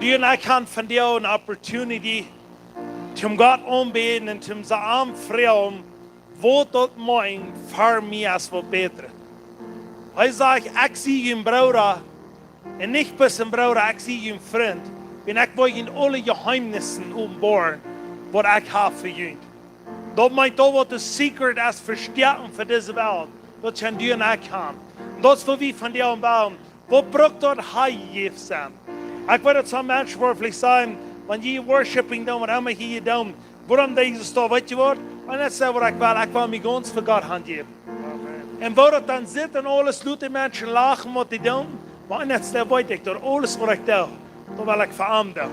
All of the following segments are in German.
Du und ich haben von dir eine Opportunity, zum Gott anbeten und zum sagen, fragen, wo dort mein für mich ist was besser. Ich sage, ich sehe einen Bruder, und nicht bloß ein Bruder, ich sehe einen Freund. Und ich will ihn alle Geheimnissen umbohren, was ich habe für ihn. Dat meint dat wat de secret is versterken voor deze wereld. Dat zijn du en ik gaan. Dat is wat we van jou bouwen. Wat braucht dat hij geeft zijn? Ik weet dat zo'n mensen waarschijnlijk zijn, wanneer je worshiping doen, wat allemaal hier doen, waarom deze staat, weet je wat? En dat is wat ik wil me ganz voor God handgeven. En waar dat dan zit en alles doet, die mensen lachen wat die doen, maar dat is weet ik, dat alles wat ik doe, dat wil ik voor hem doen.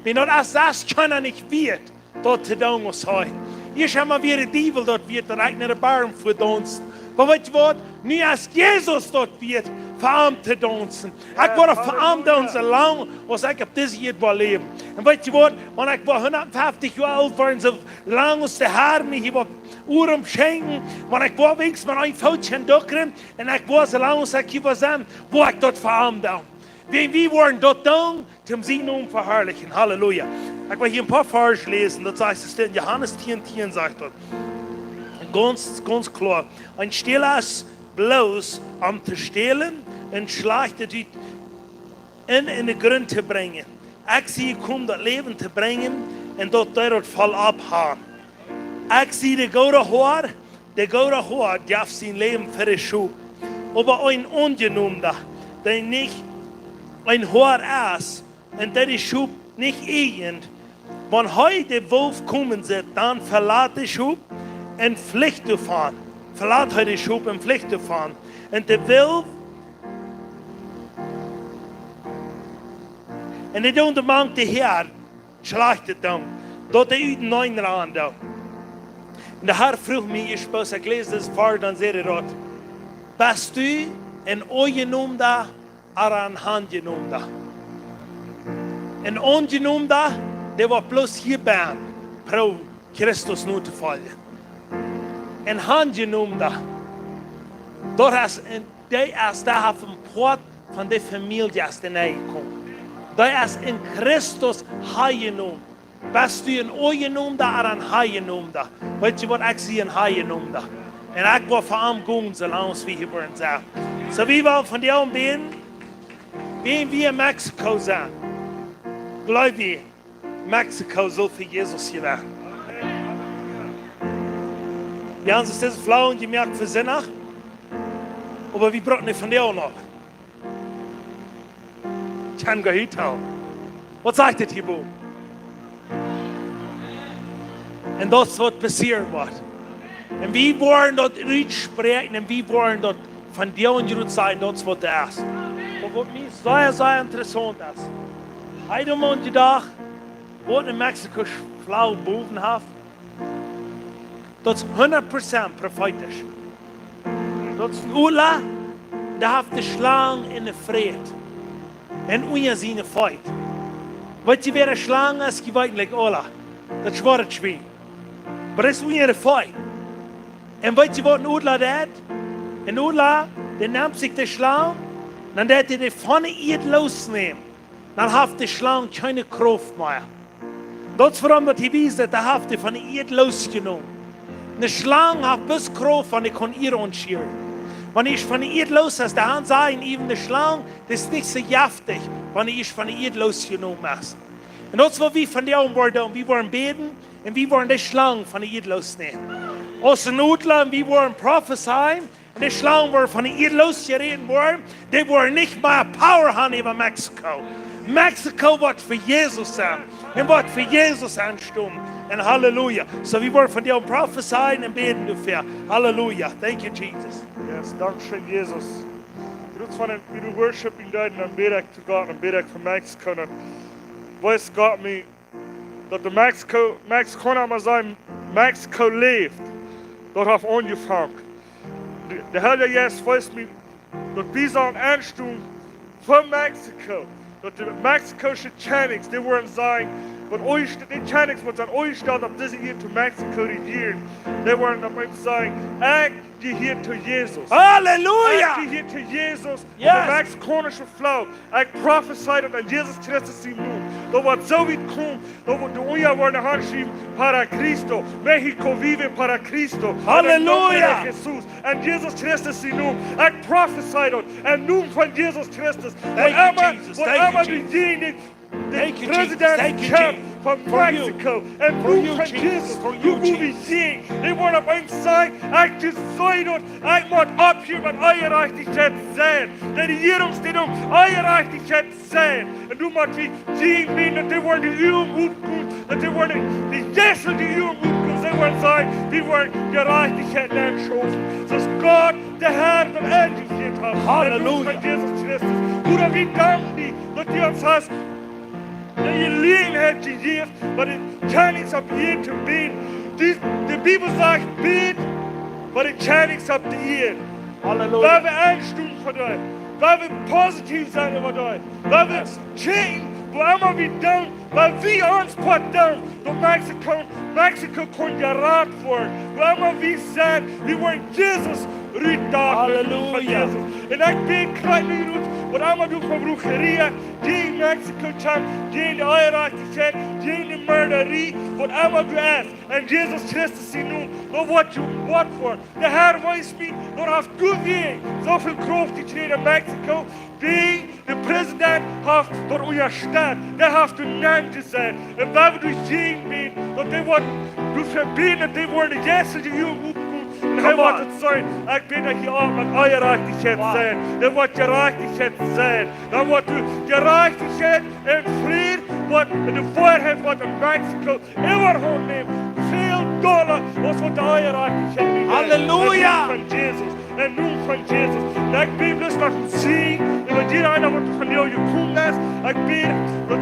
En dat als dat kan niet weet, dat te doen was hij. Hier haben wir wieder Diebel dort wird, der eigene Baum für uns. Aber weißt du was? Nie als Jesus dort wird, verarmt zu donzen. Ich war verarmt uns lang, was ich auf dieses Jahr will leben. Und weißt du was? Wenn ich war 150 Jahre alt war, so lang aus der Haare mich über Uhren schenken, wenn ich war wenigstens mal ein Fältchen durchkriegen, und ich war so lang aus der Kiefer sein, wo ich dort verarmt bin. Wir waren dort dann, zum Siegen verherrlichen. Halleluja. Ich will hier ein paar Verse lesen, das heißt es in Johannes 10,10 sagt dort. Ganz klar. Ein Stehler ist bloß, um zu stehlen und schlechte in den Grund zu bringen. Ich sehe, um das Leben zu bringen und dort voll abhauen. Ich sehe, der gute Haar darf sein Leben für den Schub. Aber ein Ungenommener, der nicht ein Haar ist und der die Schub nicht irgend. Wenn heute der Wolf kommen wird, dann verlässt der Schub und Pflicht zu fahren. Verlässt heute der Schub und Pflicht zu fahren. Und der Wolf, und der Untermann der Herr, schlachtet dann. Dort der Üden neun Rand da. Und der Herr fragt mich, ich lese das vor, dann seht ihr dort. Bist du ein Ungenommener oder ein Handgenommener? Ein Ungenommener, der war bloß hier bei pro Christus nur zu folgen. Ein Handgenommener, der ist da auf dem Port von der Familie aus der Nähe gekommen. Der ist in Christus heimgenommen. Bist du ein Ungenommener oder ein Heimgenommener? Weißt du was, ich sehe ein Heimgenommener. Und ich war vor allem gegangen, so lange wie hier waren. So wie wir von dir beten, wie wir in Mexiko sind. Glaube ich, Mexiko soll für Jesus hier werden. Wir haben uns das Flauen gemerkt für Sinnach, aber wir brauchen nicht von dir auch noch. Ich kann gar nicht tun. Was sagt das hier, Bo? Und das wird passieren wird. Und wir wollen dort sprechen und wir wollen dort von dir und Jud sein, das wird das. Und was mir sehr, sehr interessant ist, heute Morgen gedacht, wo in Mexiko flau boven hat, das ist 100% prophetisch. Das ist ein Ula, der hat die Schlange in der Fried. Und unja seine Feit. Weißt du, wer eine Schlange ist, die weiß nicht, Ola. Das ist schwarzes Schwein. Aber das ist unja der Feit. Und weißt du, was ein Ula hat? Ein Ula, der nimmt sich die Schlange, dann wird er die von ihr losnehmen. Dann hat die Schlange keine Kraft mehr. Das ist vor allem, was die Wiese, da hat die von ihr losgenommen. Eine Schlange hat bis Kraft, wenn ich von ihr anschieren. Wenn ich von ihr los ist, da sagen eben eine Schlange, das ist nicht so giftig, wenn ich von ihr losgenommen ist. Und das ist, was wir von dir wollen. Wir wollen beten und wir wollen die Schlange von ihr losnehmen. Aus den Nutler, wir wollen prophezeien. Und die Schlangen, die von ihr losgereden wurden, die wollen nicht mehr Power haben über Mexiko. Mexiko wird für Jesus sein. Und wird für Jesus anstimmen. Und Halleluja. So wir wollen von dir prophezeien und beten dafür. Halleluja. Thank you, Jesus. Yes, Dankeschön, Jesus. Wie du worshiping dein, dann bete ich zu Gott, dann bete ich für Mexiko. Dann weiß Gott mir, dass der Mexiko mal sein, Mexiko lebt. Dort hat angefangen. Der Herr jetzt weiß mir, dass wir sind Ansturm von Mexiko. Dass die mexikanische Chinese, die wollen sagen, but they Chinese was an oil start of this year to Mexico the year. They weren't about saying, act je hier to Jesus. Halleluja! Act je hier to Jesus. Yes. De Max Cornish flow. I prophesied that Jesus Christus in nu. Dat wat zo wie komt, dat wat de onja worden handschrijven para Cristo. Mexico vive para Cristo. Halleluja! Jesus. En Jesus Christus in nu. I prophesied it. En nu van Jesus Christus. Thank you, Jesus. Thank you, Jesus. The Thank you, Jesus. president Thank you, camp Jesus. from For you. Mexico and For you, from Jesus. Jesus. For You you, will be Jesus. seeing. They want to outside. I decided I'm not up here, but I actually said Zan. That hier om steden, I actually said Zan. And do much seeing me that they weren't the EU that they weren't the yes of the EU because they weren't inside. They weren't the right to get that show. So God, the hand of energy. Hallelujah. Jesus Christus. Hoe dat we danken dat je ons has. Dat je leven hebt gegeven, maar het kan niet op hier te bidden. De Bijbel zegt bid, maar het kan niet op de eer. Halleluja! Waar we aanstaan voor jou, waar we positief zijn voor jou, waar we change, waar we doen, waar we ons put doen, door Mexico kon geraad worden, waar we zijn, we worden Jezus Halleluja! En ik ben klein nu, wat allemaal doen van broecheria, geen Mexico-champ, geen de eierachtigheid, geen de murderie, wat allemaal geëist. En Jezus Christus is nu, nog wat je wat voor. De Heer wijst me, nog heeft goed weer, zoveel kracht gekregen in Mexico, die de president heeft door onze stad, die heeft de naam gezet. En waar we dus zien ben, dat die worden, dus verbinden, die worden jessen die jongen. En hij wordt het zijn, ik ben dat je ook met eierachtigheid zijn. Dat wordt gerechtigheid zijn. Dan wordt gerechtigheid en vrede, wat de voorheid wat in Mexico immer neemt. Veel dollar was wat de eierachtigheid is. Halleluja! Van Jezus. En nu van Jezus. En ik ben dus nog een zee. En wat iedereen wat van jou gekomen is. Ik ben dat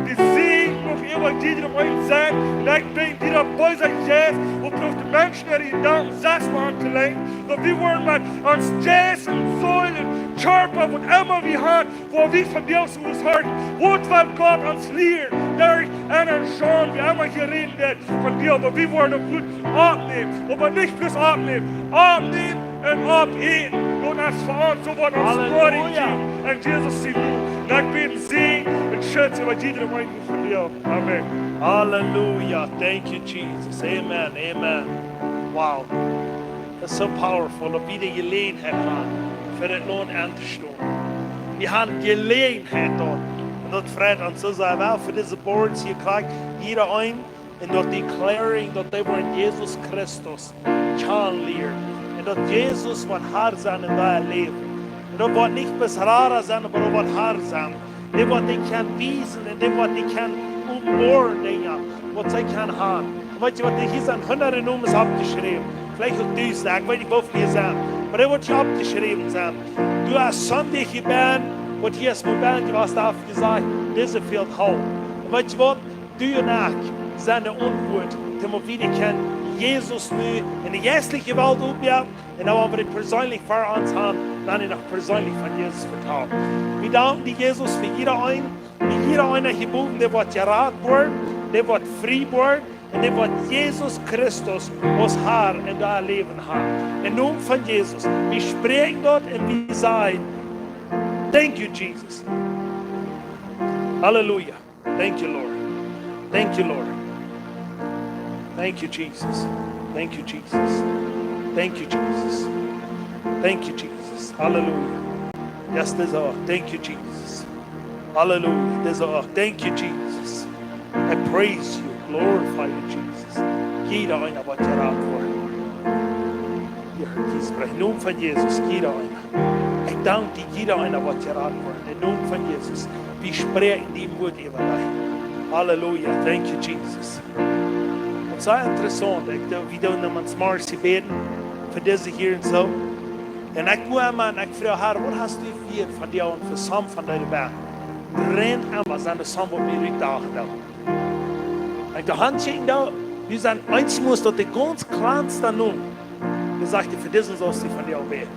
de zee nog immer die er ooit zijn. En ik ben die er bij zijn jazz. Op de mensen die daar 6 maanden geleden. Dat we worden met ons jazz en zoil en charpen. Wat immer we hadden. Waar we van jou zoals hart. Wat wat God ons leert. Daar en een Jean. We immer gereden hebben van jou. Maar we worden goed opnemen. Maar niet plus opnemen. Opnemen. En opeten. Door ons voor ons, zo wordt ons Halleluja. en Jezus zien nu. En ik ben zee en schütze, wat iedereen meint van jou. Amen. Hallelujah. Thank you, Jesus. Amen. Amen. Wow. That's so powerful. Dat we de gelegenheid hebben voor het loon aan te staan. We hebben gelegenheid dort. En dat vreet ons zo zijn wel voor deze boards hier krijgt jeder een. En dat declaring dat they worden Jezus Christus kan leren. En dat Jezus wat haar zijn in dat leven. En dat wordt niet bis raar zijn, maar dat wordt haar zijn. Dat wat die kan wijzen en dat wat die kan umboren dingen. Wat zij kan hebben. Weet je wat, hier zijn honderden nummers abgeschreven. Vielleicht ook 1000, ik weet niet hoeveel hier zijn. Maar dat wordt je abgeschreven zijn. Du hast Sonntag gebeten, wat hier ist Moment, du hast gesagt, diese fehlt Hau. Und weißt du was, du und ich sind der Unwut, damit wir können Jesus nu in die geestliche Welt opbouwen. En dan we het persoonlijk voor ons hebben, dan nog persoonlijk van Jezus vertellen. We danken die Jezus voor iedereen. Die iedereen geboren, die wordt geraad worden, die wordt vrij worden. En die wordt Jezus Christus als Herr in dat leven hebben. In naam van Jezus. We spreken dat en we zeggen, thank you Jesus. Hallelujah. Thank you Lord. Thank you Lord. Thank you, Jesus. Thank you, Jesus. Thank you, Jesus. Thank you, Jesus. Hallelujah. Yes, there's all. Thank you, Jesus. Hallelujah. There's all. Thank you, Jesus. I praise you, glorify you, Jesus. Jeder einer wat je raad wordt. Je hört die spreken. In naam van Jezus, jeder einer. Ik dank die jeder einer wat je raad wordt. In naam van Jezus. We spreken die woord over dich. Hallelujah. Thank you, Jesus. Het is interessant, we doen hem ons Marcy beten, voor deze hier en zo. En ik doe hem en ik vraag haar, wat hast du hier van jou en voor samen van deze baan? Ren hem, zijn de samen wat we uitdagen dan. En de handscheken daar, die zijn eindelijk dat de ganz kleinste noem. Die zegt, voor deze zoals die van jou beten.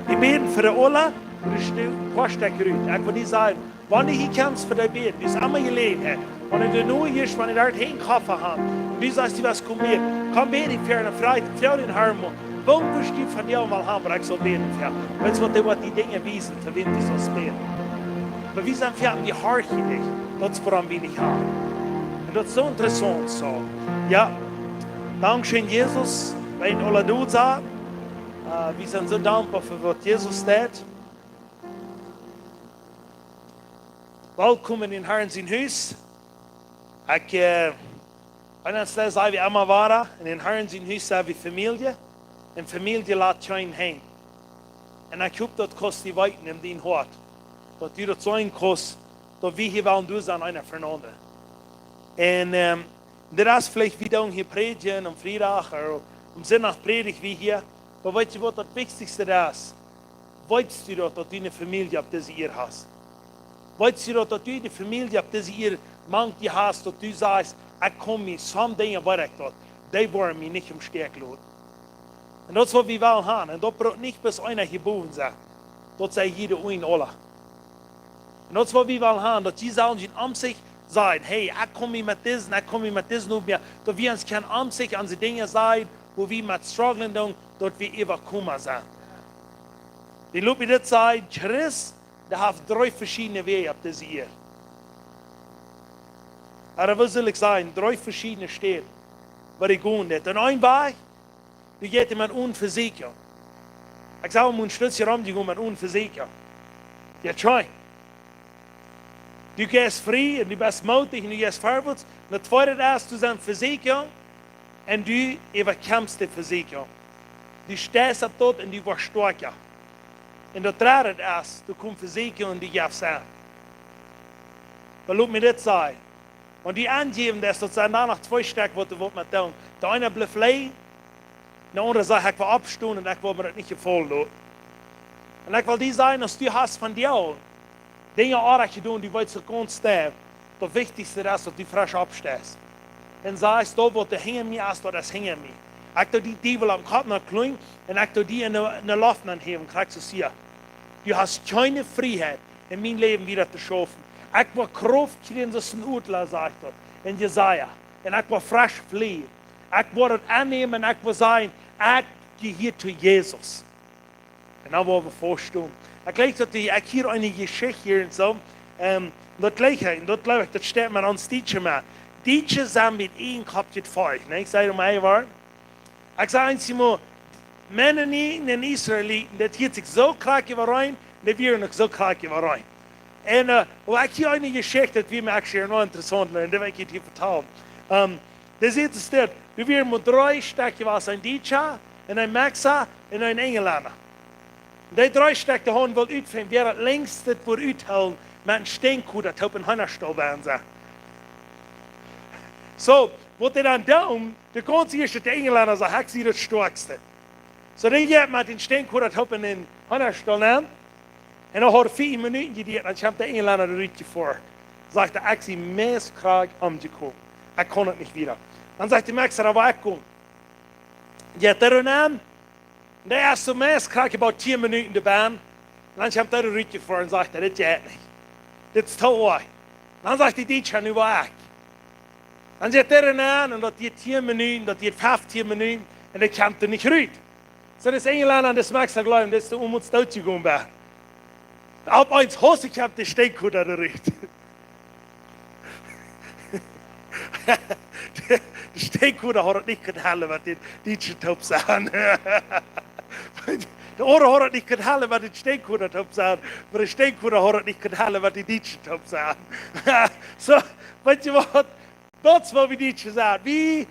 Die beten voor de Ola, die stil, was der Grün. Ik wil niet zeggen, wanneer je kennst voor de beten, die is allemaal gelegen. Wenn du nur hier, wenn ich dort einen Kaffee habe, und du sagst, du was kommt mir, komm beten für eine Frau in Harmon. Warum musst du von dir mal haben, aber ich soll beten für? Weißt du, was die Dinge wiesen, für wen du sollst beten. Aber wir sind für die Hart nicht, das woran wir nicht haben. Und das ist so interessant so. Ja, Dankeschön, Jesus, wenn alle du sagen. Wir sind so dankbar für was Jesus tat. Willkommen in Herrn sein Haus. Ich, eines sagen wir immer waren, in den Herrn sein Haus haben wir Familie. Und Familie lässt keinen hängen. Und ich hoffe, das kostet die Weiten in den Hort. Dass du das sein kannst, dass wir hier wollen, du sein einer füreinander. Und das ist vielleicht wieder hier predigen am Freitag oder am Sonntag predigt wie hier. Aber weißt du, was das Wichtigste ist? Weißt du, dass du eine Familie habt, die du hier hast? Weißt du, dass du eine Familie habt, die du hier manchmal hast, dass du sagst, ich komme mit so Dingen weiter, die wollen mich nicht im Stich lassen. Und das ist, was wir wollen haben. Und das braucht nicht bis einer geboren sein. Das sei jeder ein alle. Und das ist, was wir wollen haben, dass die sollen sich an sich sagen, hey, ich komme mit diesem, ich komme mit diesem nicht mehr. Dass wir uns kein an sich an die Dinge sagen, wo wir mit strugglen tun, dass wir überkommen sind. Die Leute, die sagen, Christ, der hat 3 verschiedene Wege ab dieser hier. Aber was soll ich sagen? 3 verschiedene Städte, wo ich gehen will. Und ein Weg, du gehst mit Unversicherung. Ich sage, mein Stütze rum, die gehen mit Unversicherung. Ja, schon. Du gehst frei und du bist mutig und du gehst vorwärts. Und das Zweite ist, du bist Versicherung und du überkämpfst die Versicherung. Du stehst dort und du wirst stärker. Und das Dritte ist, du kommst Versicherung und du gibst an. Weil mir das sagen. Und die angeben, dass das danach 2 Stück, was du mit tun. Der eine bleibt leid, der andere sagt, ich will abstehen und ich will mir das nicht gefallen lassen. Und ich will dir sagen, dass du hast von dir Dinge auch tun, die willst du ganz sterben. Das Wichtigste ist, dass du frisch abstehst. Und sagst, da, wo du hinter mir ist, das hinter mir. Ich tu die Teufel am Kopf noch klein und ich tu die in der Luft anheben, kriegst du es hier. Du hast keine Freiheit, in mein Leben wieder zu schaffen. Ich will Kraft kriegen, das ist ein Urteil, sagt er, in Jesaja. Und ich will frisch fliehen. Ich will das annehmen und ich will sagen, ich gehe hier zu Jesus. Und dann wollen wir vorstehen. Ich hier eine Geschichte hier und so. Das Gleiche, das glaube ich, das steht mir ans Deutsche mehr. Deutsche sind mit ihnen kaputt voll. Ich sage mal ein Wort. Ich sage einmal, Mennoniten und Israeliten, das hier sich so krank überrein, die wir noch so krank überrein. Und ich hier eine Geschichte, die mir eigentlich noch interessant ist, die will ich hier vertellen. Das ist das, wir mit 3 Stücke was ein Deutscher, ein Maxer und ein Engländer. Die 3 Stücke haben wohl utfinden, wer das längste wohl uthält, mit einem Steinkuh, das auf einen Händerstuhl werden sie. So, was die dann tun, der ganze erste der Engländer sagt, ich sie das Stärkste. So, die geht mit den Steinkuh, das auf einen Händerstuhl nehmen, und dann hat 4 Minuten gedauert, dann kommt der Engländer da richtig vor. Sagt er, ich sie meist krank umgekommen. Ich kann es nicht wieder. Dann sagt der Max, da war ich gekommen. Die hat er genommen, und der ist so meist krank, about 10 Minuten in der Bahn. Und dann kommt er da richtig vor und sagt, das geht nicht. Das ist toll. Dann sagt die Deutsche, nu war ich. Dann sagt er genommen, und das geht 10 Minuten, das geht 15 Minuten, und dann kommt er nicht raus. So, das Engländer und das Max glauben, dass du uns durchgegangen bist. Ab eins Hose, ich hab den Steinkuh da richtig. Der Steinkuh hat es nicht gehalten, was die Deutschen top sagen. Der andere hat es nicht gehalten, was die Steinkuh top sagen. Aber der Steinkuh hat es nicht gehalten, was die Deutschen top sagen. So, weißt du was? Das, was wir Deutschen sagen. Wie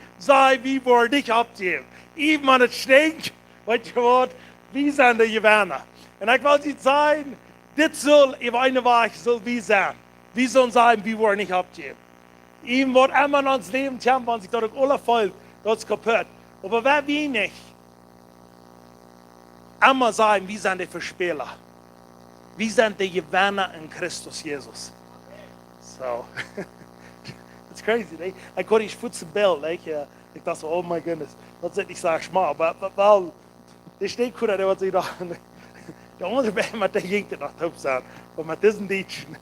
wollen nicht abgeben? Eben an das Stink, weißt du was? Wie sind die Gewinner? Und ich will nicht sagen, das soll, in einer Weise soll wie sein. Wir sollen sagen, wir wollen nicht abgeben. Ihm wird immer noch ins Leben kommen, wenn sich dort alle folgt, das ist kaputt. Aber wer wir nicht, immer sagen, wir sind die Verspieler. Wir sind die Gewinner in Christus Jesus. So, it's crazy. Ich konnte nicht putzen Bild. Ich dachte so, oh my goodness, das ist nicht so schmal. Aber weil, der steht gut, der wird sich da. Der andere Bär, der ging noch top sein. Aber mit diesen Deutschen,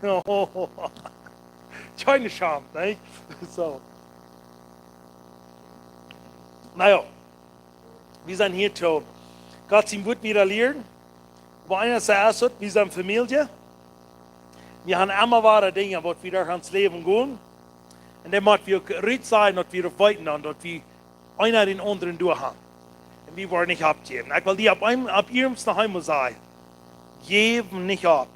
keine Scham, nicht? So. Naja, wir sind hier tot. Gott ihm gut wieder lernen. Wo einer sagt, wir sind Familie. Wir haben immer wahre Dinge, die wir ans Leben gehen. Und dann müssen wir ruhig sein, dass wir weiter an, dass wir einer den anderen durchhaben. Und wir wollen nicht abgeben. Ich will die ab ihrem daheim sagen. Geben nicht ab.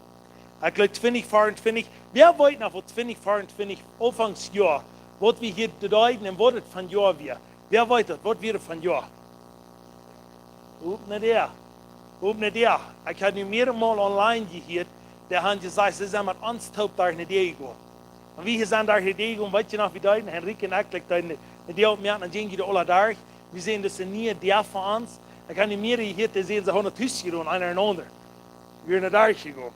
Ich glaube, 2024, wer weiß noch, wo 2024 Anfangsjahr, was wir hier bedeuten und was es von Jahr wird. Wer weiß das, was wird von Jahr? Nicht der. Nicht der. Ich habe mehrere Mal online gehört, der hat gesagt, sie sind mit uns taub da in die Idee gegangen. Und wir sind da in die Idee gegangen, weißt du noch, wie deuten, Henrike und ich, da in die Idee auf mir, und gehen die alle da. Wir sehen, das sind nie der von uns. Ich habe mehrere gehört, die sehen, sie haben ein Tisch getan, einer und andere. Wir sind da gegangen.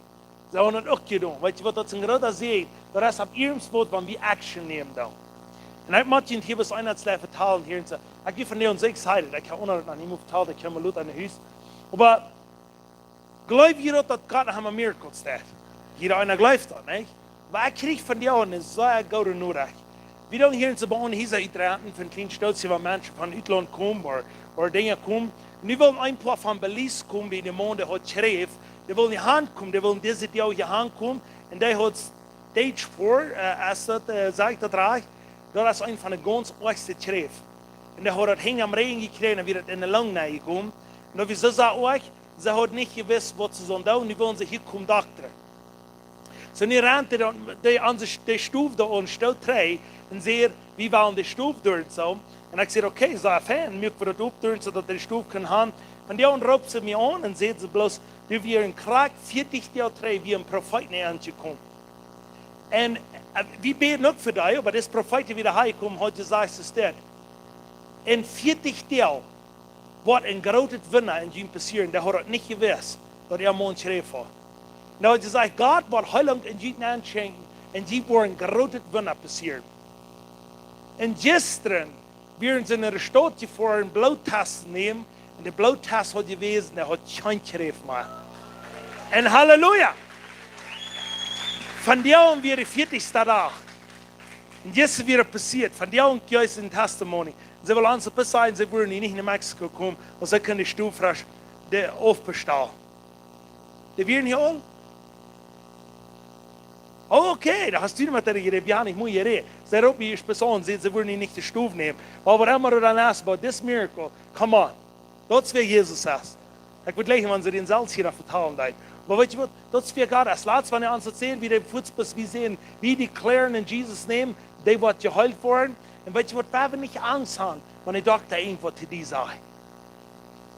Sie haben es auch getan. Weißt du, was das ein großer See ist? Das ist auf ihrem Spot, wenn wir Action nehmen da. Und ich möchte hier was Einheitsleiter vertalen hier und so. Ich bin von dir und sehr excited. Ich kann unter an ihm vertalen, ich kann mal an den Haus. Aber glaub ihr, dass Gott noch ein Miracle steht? Jeder einer glaubt das, nicht? Aber ich kriege von dir eine sehr gute Nachricht. Wir don't hier in so bauen, hier sind Ideen von kleinen Stolzen, wenn Menschen von Utland kommen oder Dinge kommen. Und wir wollen ein paar von Belize kommen, wie der Mann, der hat schrieb. Die wollen die Hand kommen, die wollen diese Jahr die Hand kommen. Und der hat Stage 4, als das sagt das reich. Das ist ein von den ganz ersten Schrift. Und der hat das Hängen am Regen gekriegt und wird in der Lunge gekommen. Und wie sie sagt euch, sie hat nicht gewusst, was sie sollen tun, und die wollen sich hier kommen Doktor. So, die rannte an der Stufe da und stellt drei und sieht, wie wir an der Stufe durch so. Und ich sage, okay, so ein Fan, mir wird das aufdrehen, so dass die Stufe kann haben. Und die anderen ruft sie mir an und sieht sie bloß, wie wir in Krieg 40 Jahre drei, wie ein Prophet nicht angekommen. Und wir beten auch für dich, aber das Prophet wieder heimkommen, heute sagt es das. In 40 Jahren wird ein großes Wunder in ihm passieren, der hat das nicht gewusst, dass er Mann schrieb war. Und er hat gesagt, Gott wird Heilung in ihm anschenken, und sie wird ein großes Wunder passieren. Und gestern werden sie in der Stadt vor einen Bluttest nehmen, und der Bluttest hat gewesen, der hat kein Schrift mehr. Und Halleluja! Von der an wäre 40. Tag. Und jetzt wäre passiert. Von der an gibt es ein Testimony. Sie wollen uns ein sein, sie würden nicht nach Mexiko kommen und sie können die Stufe rasch aufbestellen. Die werden hier alle. Oh, okay, da hast du mit der Rede, ja nicht muss reden. Sie rufen die Person, sie würden nicht die Stufe nehmen. Aber immer dann ask about this miracle, come on. Das ist, wie Jesus sagt. Ich würde gleich, wenn sie den Salz hier vertalen. Aber weißt du was, das ist für Gott. Als Letztes, wenn er uns erzählt, wie der Fußball, wie sehen, wie die klären in Jesus' Namen, die wird geheilt worden. Und weißt du was, wir nicht Angst haben, wenn der Doktor irgendwas zu dir sagt.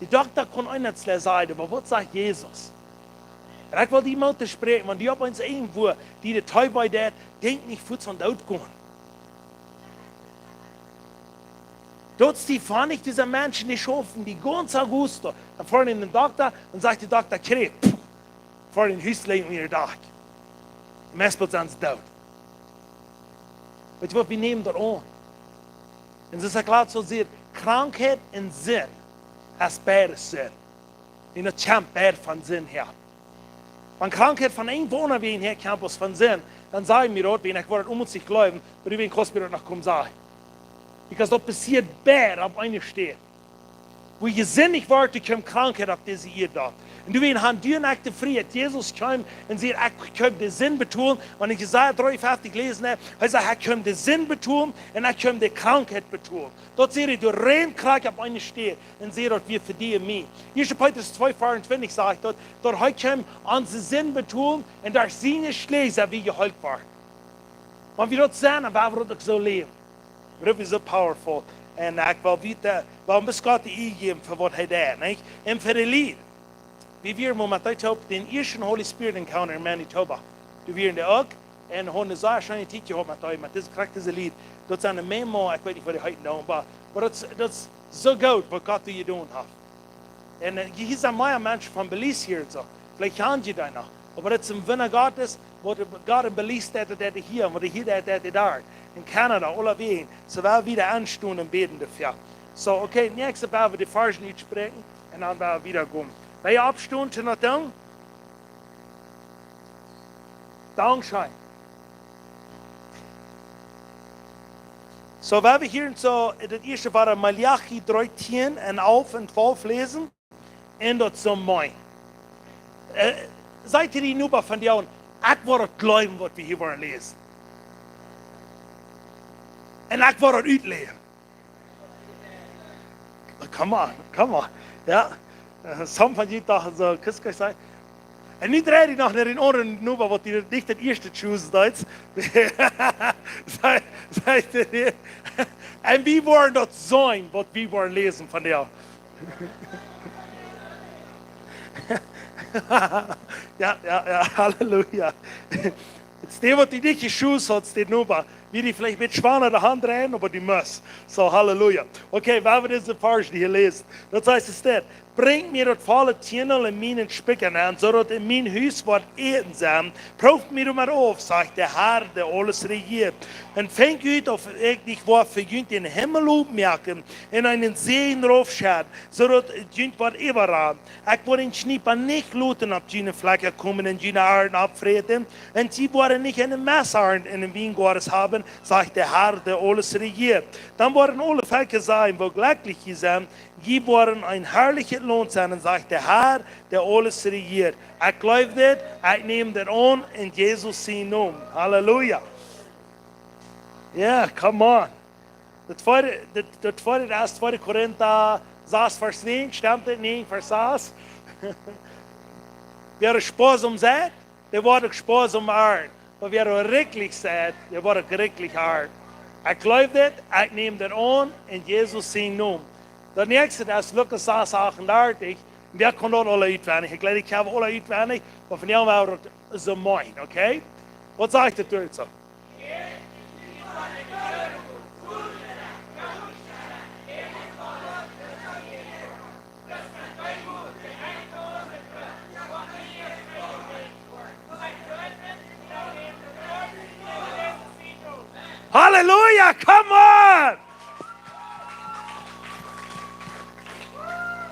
Der Doktor kann auch nicht sagen, aber was sagt Jesus? Und ich will die Mutter sprechen, wenn die auf uns irgendwo, die der Teil bei der, denkt nicht, Fuß und Haut gehen. Dort ist die Fahne, diese Menschen, die schaffen, die ganz August, dann fahren in den Doktor und sagt der Doktor, Krebs. Vor den Hüstlingen wieder da. Meistens sind sie tot. Weißt du was, wir nehmen das an. Und es ist klar so sehr, Krankheit und Sinn ist beides Sinn. Und das kommt beide von Sinn her. Wenn Krankheit von irgendwo herkommt, was von Sinn, dann sagen wir dort, wenn ich wollte sich glauben, aber ich kann mir das noch kommen sagen. Weil das passiert beide auf einer Stelle. Wo ihr Sinn nicht warte, kommt Krankheit auf diese Erde. Und du wirst dir nach der Friede, Jesus kommt und sagt, ich kann den Sinn betonen. Wenn ich Jesaja 53 gelesen habe, er sagt, ich kann den Sinn betonen und ich kann die Krankheit betonen. Dort seht ihr, du rein krank auf eine Stelle und seht dort, wir verdienen mehr. 1. Petrus 2,24 sagt dort heute kommt unseren Sinn betonen und durch seine Schläge wie geheilt worden. Wenn wir dort sehen, dann werden wir dort so leben. Das ist so powerful. Und ich will wieder, warum muss Gott die eingeben für was er da, nicht? Und für die Lied. Wie wir momentan den ersten Holy Spirit Encounter in Manitoba. Du wirst in der Oak und haben eine sehr schöne Zeit gehabt mit das kriegt dieses Lied. Das ist eine Memo, ich weiß nicht, was die heute tun, aber das ist so gut, was Gott dir tun hat. Und hier sind mehr Menschen von Belize hier und so. Vielleicht haben sie da noch. Aber das ist im Winter Gottes, wo Gott in Belize der hier, wo der hier der da. In Kanada, alle Wegen. So werden wir wieder anstehen und beten dafür. So, okay, nächstes werden wir die Farschen nicht sprechen und dann werden wir wieder kommen. Bei Abstunden noch dann? Dankeschön. So, wenn wir hier so, das erste war Malachi 13 und 11 und 12 lesen, und das so mein. Seid ihr die Nummer von dir und ich werde glauben, was wir hier wollen lesen. Und ich werde uitlegen. Come on. Ja. Some van jullie dachten zo, kus zei. En nu draai je nog naar een andere nummer, wat je niet het eerste choose Duits. En wie worden dat zijn, wat we worden lezen van jou. Ja, halleluja. Het steht, wat die niet geschossen hat, steht nur, wie die vielleicht mit Schwan an der Hand rennen, aber die muss. So, halleluja. Okay, wenn wir diese Vers hier lesen, das heißt es steht, bringt mir das volle Tienel in meinen Spicken an, so dass in mein Haus wird eten sein. Prüft mir mal auf, sagt der Herr, der alles regiert. Und fängt ut auf ich war für jünt den Himmel aufmerken, in einen Segen raufschauen, so dass jünt wird überall. Ich wollte den Schnieper nicht looten auf jene Flecke kommen und jene Arten abfreden, und sie wollen nicht eine Messarten in den Weingores haben, sagt der Herr, der alles regiert. Dann werden alle Völker sein, wo glücklich sind, die worden ein herrlicher Lohn sein, sagt der Herr, der alles regiert. Ich glaube das, ich nehme das an in Jesus sein Namen. Halleluja. Ja, come on. Das zweite, das 2. Korinther 6, Vers 9, stimmt das nicht, Vers 6? Wer sparsam seid, der wird sparsam hart. Aber wer wirklich seid, der wird wirklich hart. Ich glaube das, ich nehme das an in Jesus sein Namen. Der nächste, das ist Lukas 6, 38. Wer kann dort alle uitwenig? Ich glaube, ich habe alle uitwenig, aber von jou war das so mein, okay? Was sagt der dort so? Halleluja, come on!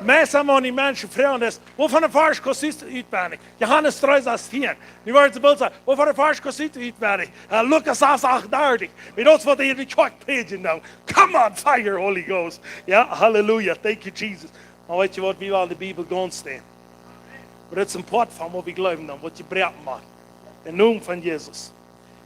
Meestal moeten die mensen vragen, dus, waarvan een vers kost het uitwendig? Johannes 3, vers 4. Die worden ze zeggen, waarvan een vers kost het uitwendig? Lucas 6, 38. Weet je wat hier in de page nou? Come on, fire, Holy Ghost. Ja, halleluja, thank you, Jesus. Maar weet je wat, wie wel in de Bijbel gaan staan? Maar het is een pot van wat we geloven dan, wat je breed maakt. In de naam van Jezus.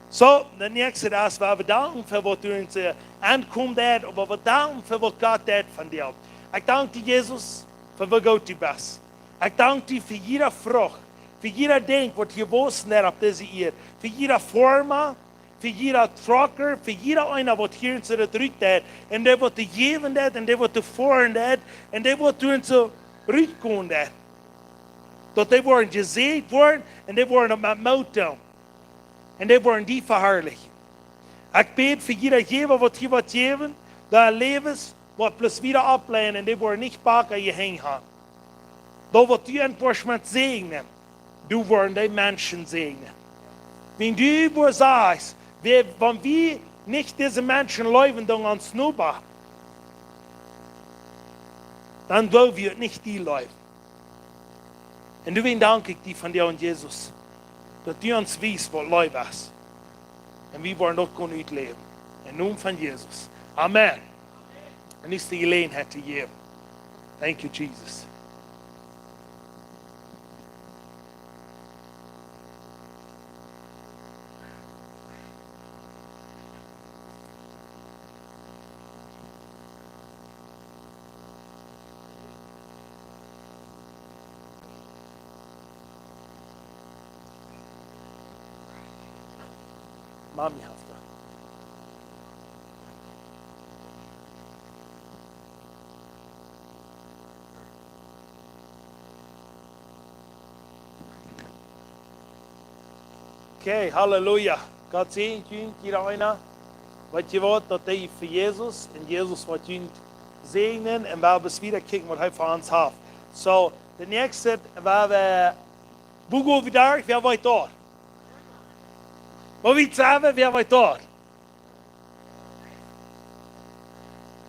So, de nächste is, waar we danken voor wat u ons aankomt, maar we danken voor wat God deed van jou. Ik dank dir, Jesus, für wie gut du bist. Ich danke dir für jede Frucht, für jeder Ding, was hier wohnt auf dieser Erde. Für jede Forma, für jeder Trucker, für jeder einer, was hier uns drückt hat. Und der, was du geben hat, und der, was du fahren hat, und der, was du uns rückkommen hat. Dass die worden gesehen worden, und die worden mit Mut tun. Und die worden die verherrlichen. Ich bete für jeder Geber, was hier was geben, da Lebens, wat plus wieder ablehnen en die worden niet bakken je heen gaan. Dat wat u enforcement zegenen, du worden die Menschen segnen. Wenn du über sagst, wenn wir nicht diese Menschen leben, dann ans Nuba, dann wollen wir nicht die leben. Und deswegen danke ich dir von dir und Jesus, dass du uns weißt, was Leben ist. Und wir wollen auch gut leben. Im Namen von Jesus. Amen. En is die gelegenheid te geven. Thank you, Jesus. Mami heeft dat. Okay, halleluja. Gott segnet jeder einer. Weet je wat, dat hij voor Jezus en Jezus wat jullie zegenen en waar we eens wieder kijken wat hij voor ons heeft. So, de nächste, waar we, wo gaan we daar? Wer weet dat? Wat we samen, wer weet dat?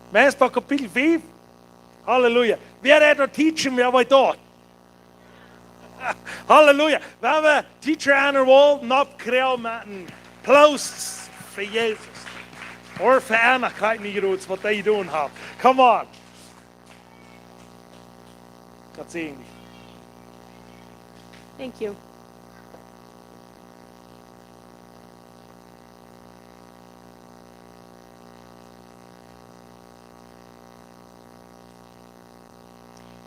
Meestal kapitel 5. Halleluja. Wer heeft dat teachen, wer weet dat? Halleluja. We hebben teacher aan de wall, not kreel met een applaus voor Jezus. Or for Anna, can't you it's what they don't have. Come on. Gott segne dich. Thank you.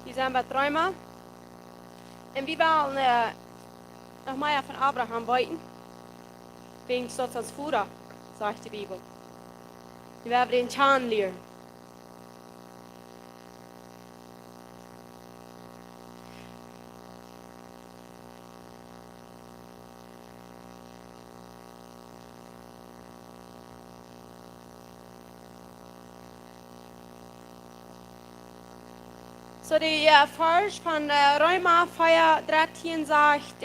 Wir sind bei Träumer. Und wir wollen noch mehr von Abraham weiten. Wegen Stolz als Führer, sagt die Bibel. Wir werden den Chan lernen. So die Vers von Römer 4:13 sagt,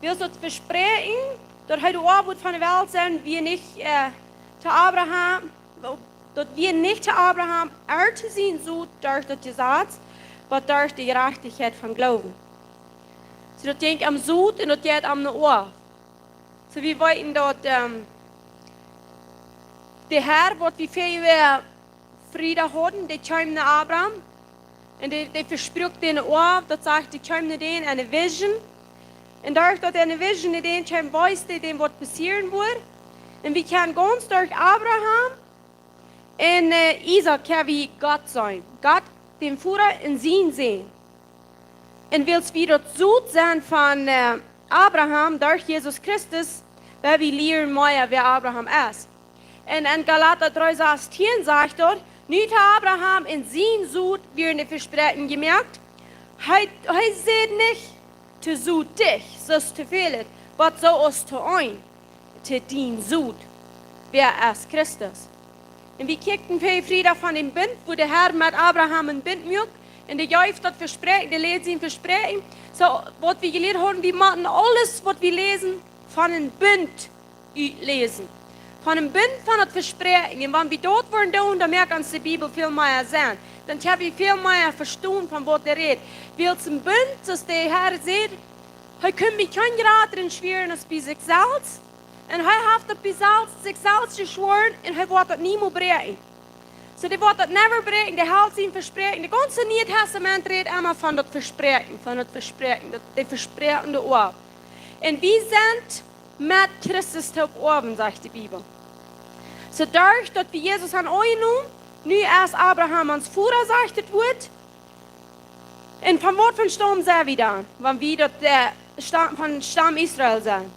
wir sollten versprechen, dass heute Arbeit von der Welt sind, wir nicht zu Abraham, dass wir nicht zu Abraham ernten sind, so durch das Gesetz, aber durch die Gerechtigkeit von Glauben. So das denkt am Süd und das geht am Nord. So wir wollten dort der Herr, wird wie viel Frieden haben, die kommen nach Abraham. En die verspricht den Ohr, dat sagt, die kommen den eine Vision. En durch dat eine Vision, den kommen weiß, dem was passieren wird. En wir können ganz durch Abraham und Isaac kann wie Gott sein. Gott, den Führer in sie sehen. Und willst wir dort so sein von Abraham durch Jesus Christus, weil wir lernen mehr, wer Abraham ist. Und in Galater 3:10 sagt dort, nicht Abraham in sein Sud werden die Versprechen gemerkt. Er sieht nicht, zu Sud dich, so ist zu viel, was so ist zu ein, zu din Sud, wer ist Christus. Und wir kickten viel Frieden von dem Bund, wo der Herr mit Abraham ein Bund macht, und der Jäuft das Versprechen, der lesen ihn Versprechen. So, was wir gelernt haben, wir machen alles, was wir lesen, von dem Bund lesen. Von dem Bund von das Versprechen. Und wenn wir dort waren, dann merken uns die Bibel viel mehr sehen. Dann haben wir viel mehr verstanden, von was er redet. Weil zum Bund, dass der Herr sagt, er kann mich kein Grad drin schwören, als bei sich selbst. Und er hat das bei sich selbst geschworen, und er wird das nie mehr brechen. So, der wird das never brechen, der hält sein Versprechen. Das ganze Neue Testament redet immer von das Versprechen, das versprechende Ort. Und wir sind mit Christus auf oben, sagt die Bibel. So dadurch, dass wir Jesus an euch nun, nu erst Abraham ans Führer sagt wird, und von Wort von Stamm sehen wir dann, wenn wir dort von Stamm Israel sind.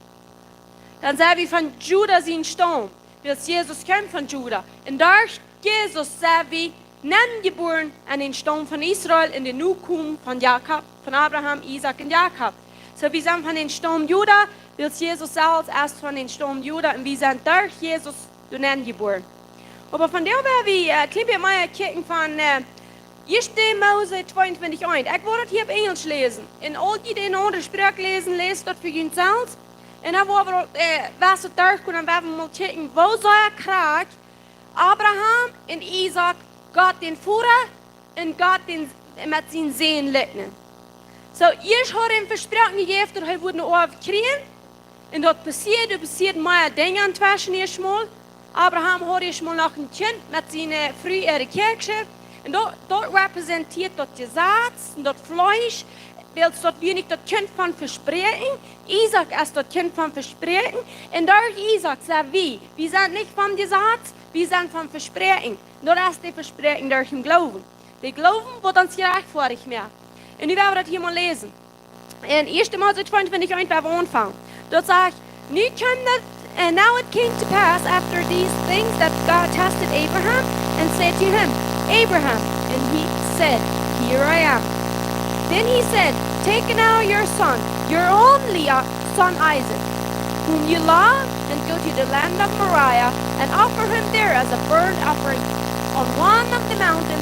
Dann sehen wir von Judah sein Stamm, weil Jesus kommt von Judah. Und durch Jesus sehen wir, geboren an den Stamm von Israel in den Nukum von Jakob, von Abraham, Isaac und Jakob. So wir sind von den Stamm Judah, weil Jesus selbst erst von den Stamm Judah und wir sind durch Jesus geboren. Aber von der werden wir ein bisschen mehr kicken von 1. Mose 22:1. Ich wollte hier auf Englisch lesen. Und all die, die in anderen Sprache lesen, lesen das für ihn selbst. Und dann wollen wir was durchkommen und werden wir mal kicken, wo soll Krieg Abraham und Isaac Gott den Führer und Gott den, mit seinen Sehen leiten. So, ich habe ihm versprochen gegeben, dass er eine Ohr kriegen. Und das passiert mehr Dinge inzwischen erstmal. Abraham hat erstmal noch ein Kind mit seiner früheren Kirche. Und dort repräsentiert das Gesetz und das Fleisch, weil es dort wenig das Kind von Versprechen. Isaac ist das Kind von Versprechen. Und durch Isaac sind wir sind nicht vom Gesetz, wir sind vom Versprechen. Nur das ist das Versprechen durch den Glauben. Der Glauben wird uns gerechtfertigt mehr. Und ich werde das hier mal lesen. In 1. Mose 22 werden wir anfangen. Dort sagt, and now it came to pass after these things that God tested Abraham and said to him, Abraham, and he said, Here I am. Then he said, Take now your son, your only son Isaac, whom you love, and go to the land of Moriah, and offer him there as a burnt offering on one of the mountains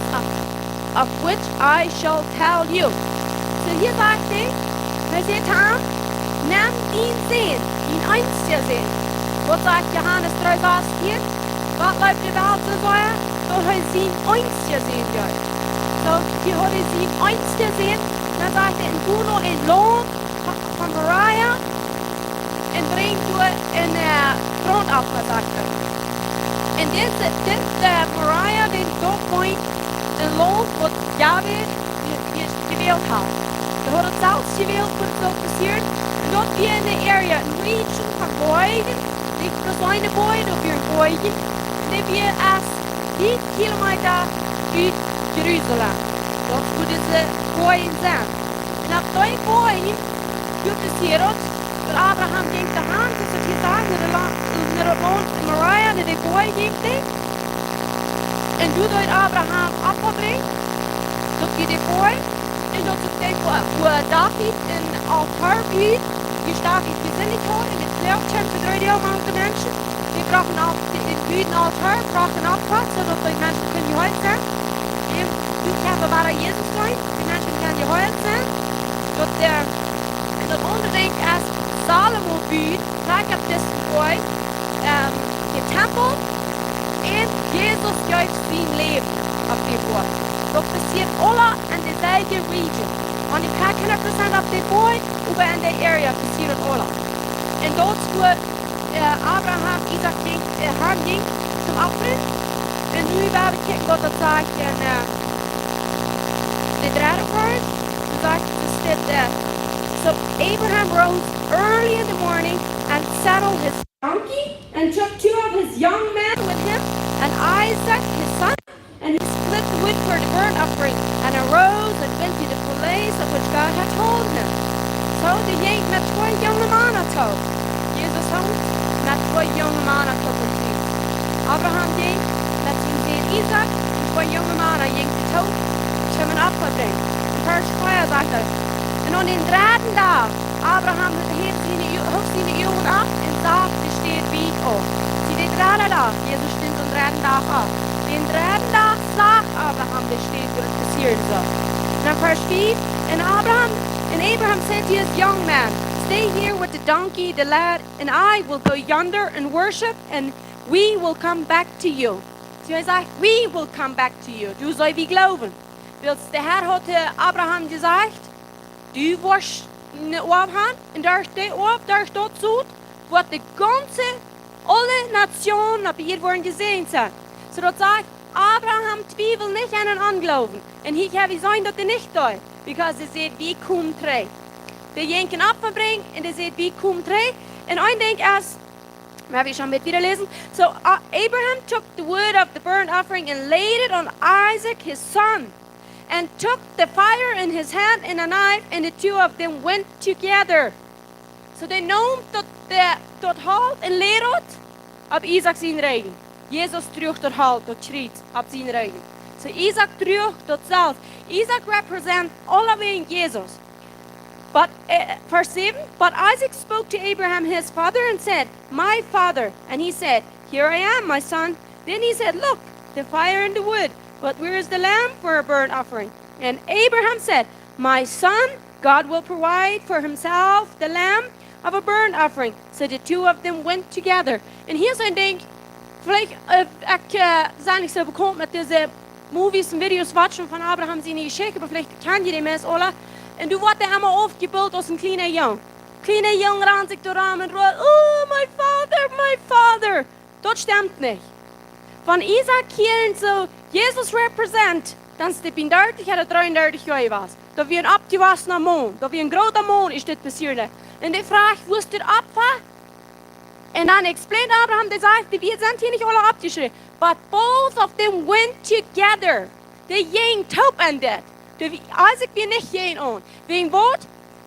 of which I shall tell you. So hier sagt er sagt, nimm ihn sehen, ihn einzig sehen. Wat sagt Johannes 3, Vers 4? Gott läuft die Welt so sehr, so hat er sie einzig sehen wird. So, hier hat er sie einzig sehen, dann sagt er, in Bruno in Lohn von Moriah, und bringt du in der Brandopfer, sagt er. En dit Moriah, den doorpoint een loon wat David gewild had. Ze hadden het zelfs gewild wat zo passiert. En dat weer in de area, een region van Boyden. Dat zijn de Boyden op hier Boyden. En dat weer als 10 kilometer uit Jeruzalem. Dat moeten ze Boyden zijn. En op die Boyden doet het hier ook. Dat Abraham denkt te gaan, dus het gezegd naar het land in Moriah, naar de Boyden heeft. En doet uit Abraham afbrengt. Dat je de Boy. En dat is ook voor David een altaar biedt. Hier David gezinnig had in het kleurtje voor de andere mensen. Die brachten een altaar, brachten afvat, zodat die mensen kunnen gehoord zijn. En nu hebben we waar Jezus zijn. Die mensen kunnen gehoord zijn. En dat onderdenkt als Salomo biedt, gelijk op deze Boy, de tempel. En Jezus geeft zijn leven op die Boy. Dat passiert alle in dezelfde region. Want ik ga 100% op die Boy, maar in die area passiert het alle. En dat is waar Abraham, Isaac ging zum Offeren. En nu werden we kijken wat dat zegt in de derde vers. Dan zegt het so Abraham rose early in the morning and saddled his donkey and took 2 of his young men with him and Isaac his son. And he split the wood for the burnt offering, and arose and went to the place of which God had told him. So de ging met 2 jonge mannen toe. Jezus houdt met 2 jonge mannen toe. Abraham ging met zijn zoon Isaac en 2 jonge mannen ging toe om een offer te brengen. In vers 2 zegt hij. En op den 3e dag, Abraham heeft zijn jongen af en zag de stad wiet op. Zie de 3e dag, Jezus stond op de 3e dag af. Den 3e dag zag Abraham de stad wat het passieren zou. Now verse 5, and Abraham said to his young man, stay here with the donkey, the lad, and I will go yonder and worship, and we will come back to you. So hij zegt, we will come back to you. Du soll wie glauben. Want de Herr hat Abraham gesagt, du wirst aufhören, und daar steht so, wat de ganze, alle Nationen op hier worden gesehen zijn. Zodat sagt, Abraham twijfelt nicht an den Anglauben. Und hier kann ich sagen, dass er nicht da ist. Because er sieht, wie kommt drei. Der jenken Opfer und er sieht, wie kommt drei. Und ein denkt erst, habe ich schon mit wieder lesen. So Abraham took the wood of the burnt offering and laid it on Isaac his son. And took the fire in his hand and a knife, and the 2 of them went together. So they know dat halt en leert op Isaac zijn regen. Jezus terug tot halt, tot schriet op zijn regen. So Isaac terug tot zelf. Isaac represents alleen Jezus. But verse 7, but Isaac spoke to Abraham his father and said, my father. And he said, here I am, my son. Then he said, look, the fire and the wood, but where is the lamb for a burnt offering? And Abraham said, my son, God will provide for himself the lamb of a burnt offering. So the 2 of them went together. And hier zijn denk, vielleicht zijn niet zo bekend met deze movies en video's watchen van Abraham zijn geschikt, maar vielleicht ken je die mensen alle. En du wordt er allemaal aufgebildet als een kleine jong. Kleine jong ran zich door aan en roept, oh, my father. Dat stemt niet. Van Isaac hier zo Jezus represent, dan is het 30 oder 33 jaar was. Dat wie een abgewassener Mond, dat wie een groter Mond is dit passiert. En die vraagt, wo ist der Opfer? En dan explained Abraham, die sagt, wir sind hier nicht alle abgeschrieben. But both of them went together. Die ging taub an dat. Isaac wie nicht gehen on. Wegen wat?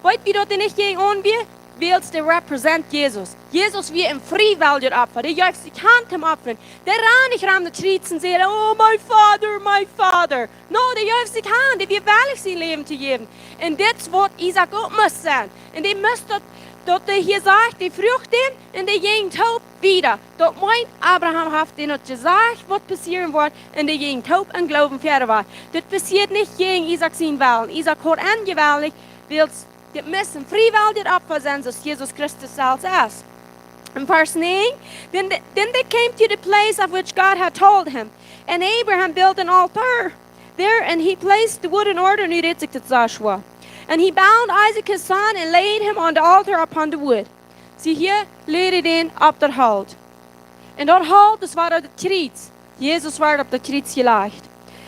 Weet wie dat nicht gehen on wie? Wils de represent Jesus. Jesus wie een vrijwilliger Opfer. Die juicht zich hand hem opfern. Die ran nicht ran de triets en zeggen, oh my father. No, die juicht zich hand. Die wie willig zijn leven te geven. En dit is wat Isaac ook moest zijn. En die moest dat hij hier zegt, die vrucht in en die ging taub wieder. Dat meint Abraham heeft den het gezegd wat passieren wordt en die ging taub en geloven verder wordt. Dat passiert niet gegen Isaac zijn wel. Isaac had aangewählt, wil dit mis een vrijwilliger Opfer zijn zoals Jesus Christus zelfs is. In vers 9, then they came to the place of which God had told him. And Abraham built an altar there and he placed the wood in order, nu redt zich tot Joshua. And he bound Isaac his son and laid him on the altar upon the wood. Zie hier, leed hij den op dat hout. En dort halt, das war der Kreuz. Jesus war auf der Kreuz gelegt.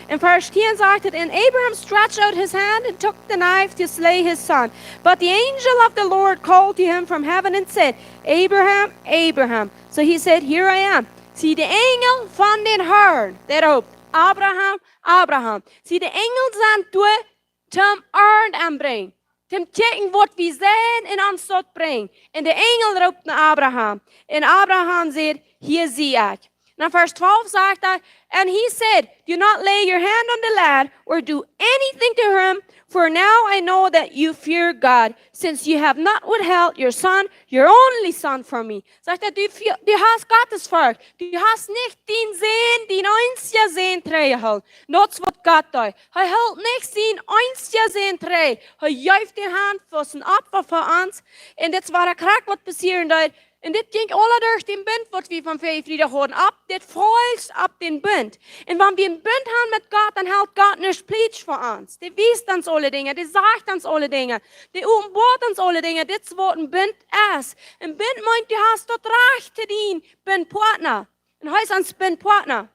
In Vers 10 sagt it, and Abraham stretched out his hand and took the knife to slay his son. But the angel of the Lord called to him from heaven and said, Abraham, Abraham. So he said, here I am. Zie de engel van den Herrn, der roept, Abraham, Abraham. Zie de engel zijn toe, zum Arnd aanbrengen. Zum checken wat we zijn en ons tot brengen. En de engel roept naar Abraham. En Abraham zegt, hier zie ik. Now verse 12 sagt er, and he said, do not lay your hand on the lad or do anything to him, for now I know that you fear God, since you have not withheld your son, your only son from me. Sagt er, du hast Gottes Volk. Du hast nicht den Sehen, den einzigen Sehen treuen. Das wird Gott tun. Er hält nicht den einzigen Sehen treuen. Er juift die Hand für sein Opfer für uns. Und das war der Krieg, was passieren dort. En dit ging alle durch den Bund, wat we van Vrijdag horen. Ab dit volks ab den Bund. En wanneer we een Bund hebben met God, dan houdt God niet pleits voor ons. Die wijst ons alle dingen, die zegt ons alle dingen, die openbaart ons alle dingen. Dit is wat een Bund is. Een Bund meint, je hast tot recht te dien, Bundpartner. En hij is ons Bundpartner.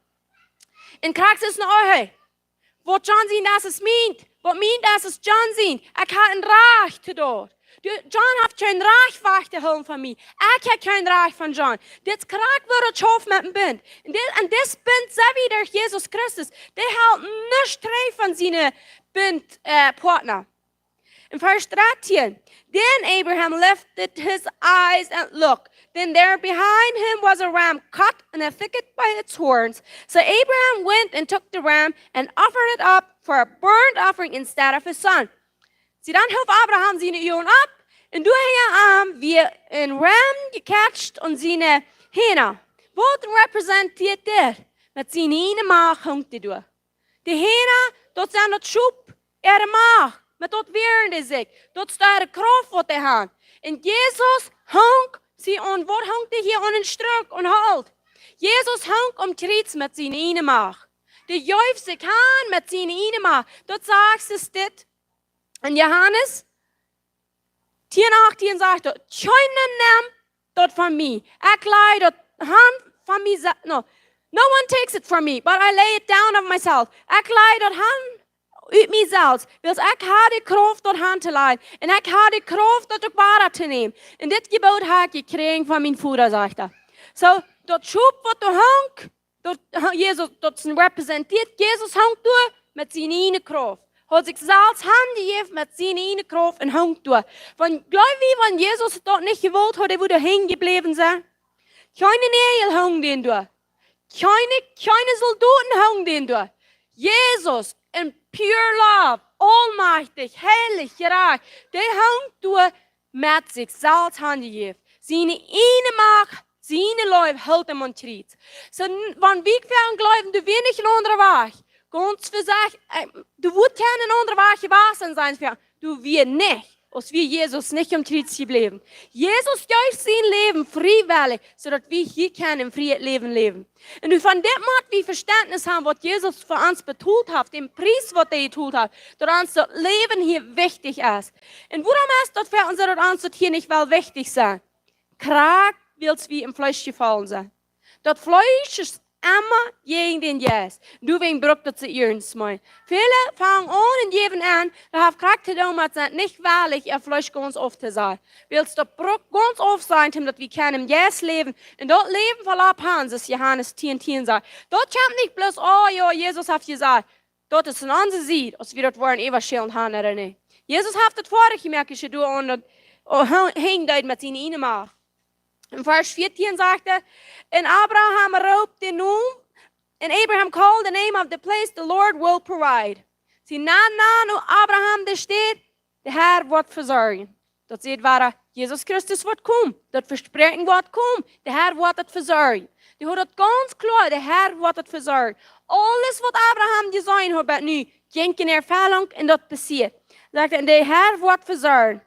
En krijg is een oorhei. Wat John zien, dat is meent. Wat meent, dat is John zien. Ik heb een recht te doen. John heeft geen recht weg te houden van mij. Ik heb geen recht van John. Dit krijg wordt het hoofd met een bund. En dit bund zijn we door Jezus Christus. Die houdt niets terug van zijn bundpartner. In vers 13. Then Abraham lifted his eyes and looked. Then there behind him was a ram caught in a thicket by its horns. So Abraham went and took the ram and offered it up for a burnt offering instead of his son. Sie dann hilft Abraham seine Jungen ab und durch ihren Arm wie ein Ram gecatcht und seine Hähne. Was repräsentiert der? Mit seinen Hähnen Maag hängt die durch. Die Hähne, dort sind das Schub, ihre Maag, mit dort wehren die sich. Dort ist ihre Kraft, was die haben. Und Jesus hängt sie und was hängt die hier an den Stück und halt. Jesus hängt um Kreuz mit seinen Hähnen Maag. Die jäuft sich an mit seinen Hähnen Maag. Dort sagt es dit. En Johannes 10:18 sagt er, keiner nimmt dort von mir. Ich lei dort Hand von mir, no one takes it from me, but I lay it down of myself. Ich lei dort Hand uit mij zelfs. Want ik heb de kracht dort Hand te leiden. En ik heb de kracht dort ook water te nemen. En dit gebod heb ik gekregen van mijn vader, zegt hij. So, dort schub wat er hangt, dort Jesus, dort repräsentiert, Jesus hangt door met zijn ene kracht. Hat sich selbst hingegeben mit seiner Kraft und hängt durch. Wenn Jesus dort nicht gewollt hat, er würde hängen geblieben sein. Keine Nägel hängen den durch. Keine Soldaten hängen den durch. Jesus in pure love, allmächtig, heilig, gerecht, der hängt durch mit sich selbst hingegeben. Seine eine Macht, seine Leib hält ihm an Kreuz. So, wenn wir glauben, du wirst nicht ein anderer Weg. Ganz für sich, du wirst keinen anderen Weg gewesen sein. Du wirst nicht, als wir Jesus nicht am Kreuz geblieben. Jesus gibt sein Leben freiwillig, sodass wir hier im freien Leben leben. Und von dem Ort, wir Verständnis haben, was Jesus für uns betont hat, den Preis, was er getut hat, dass uns das Leben hier wichtig ist. Und warum ist das für uns, dass uns das hier nicht wel wichtig sein? Krieg will es wie im Fleisch gefallen sein. Das Fleisch ist immer gegen den Jes. Du wegen Bruch dat ze ihrens mein. Viele fangen an und geben an, da have Krieg zu tun, dass nicht wahrlich ihr Fleisch ganz oft zu sein. Willst du Bruch ganz oft sein, dass wir können Jes leben und dort leben voll abhanden, das Johannes 10:10 sagt. Dort kommt nicht bloß, oh ja, Jesus hat gesagt, dort ist ein anderer Sieg, als wir dort waren, Evangelien haben oder nicht. Jesus hat das vorher gemerkt, dass du und hängt dort mit seinen Ihnen. In Vers 14 sagt er, and Abraham wrote the name, and Abraham called the name of the place, the Lord will provide. Sie nu Abraham daar steht, de Herr wordt verzorgen. Dat zegt waar Jesus Christus wordt komen. Dat verspreken wordt komen. De Herr wordt het verzorgen. Die hoort het ganz klar, de Herr wordt het verzorgen. Alles wat Abraham gezegd heeft nu, ging in ervaring en dat passiert. Zegt hij, de Herr wordt verzorgen.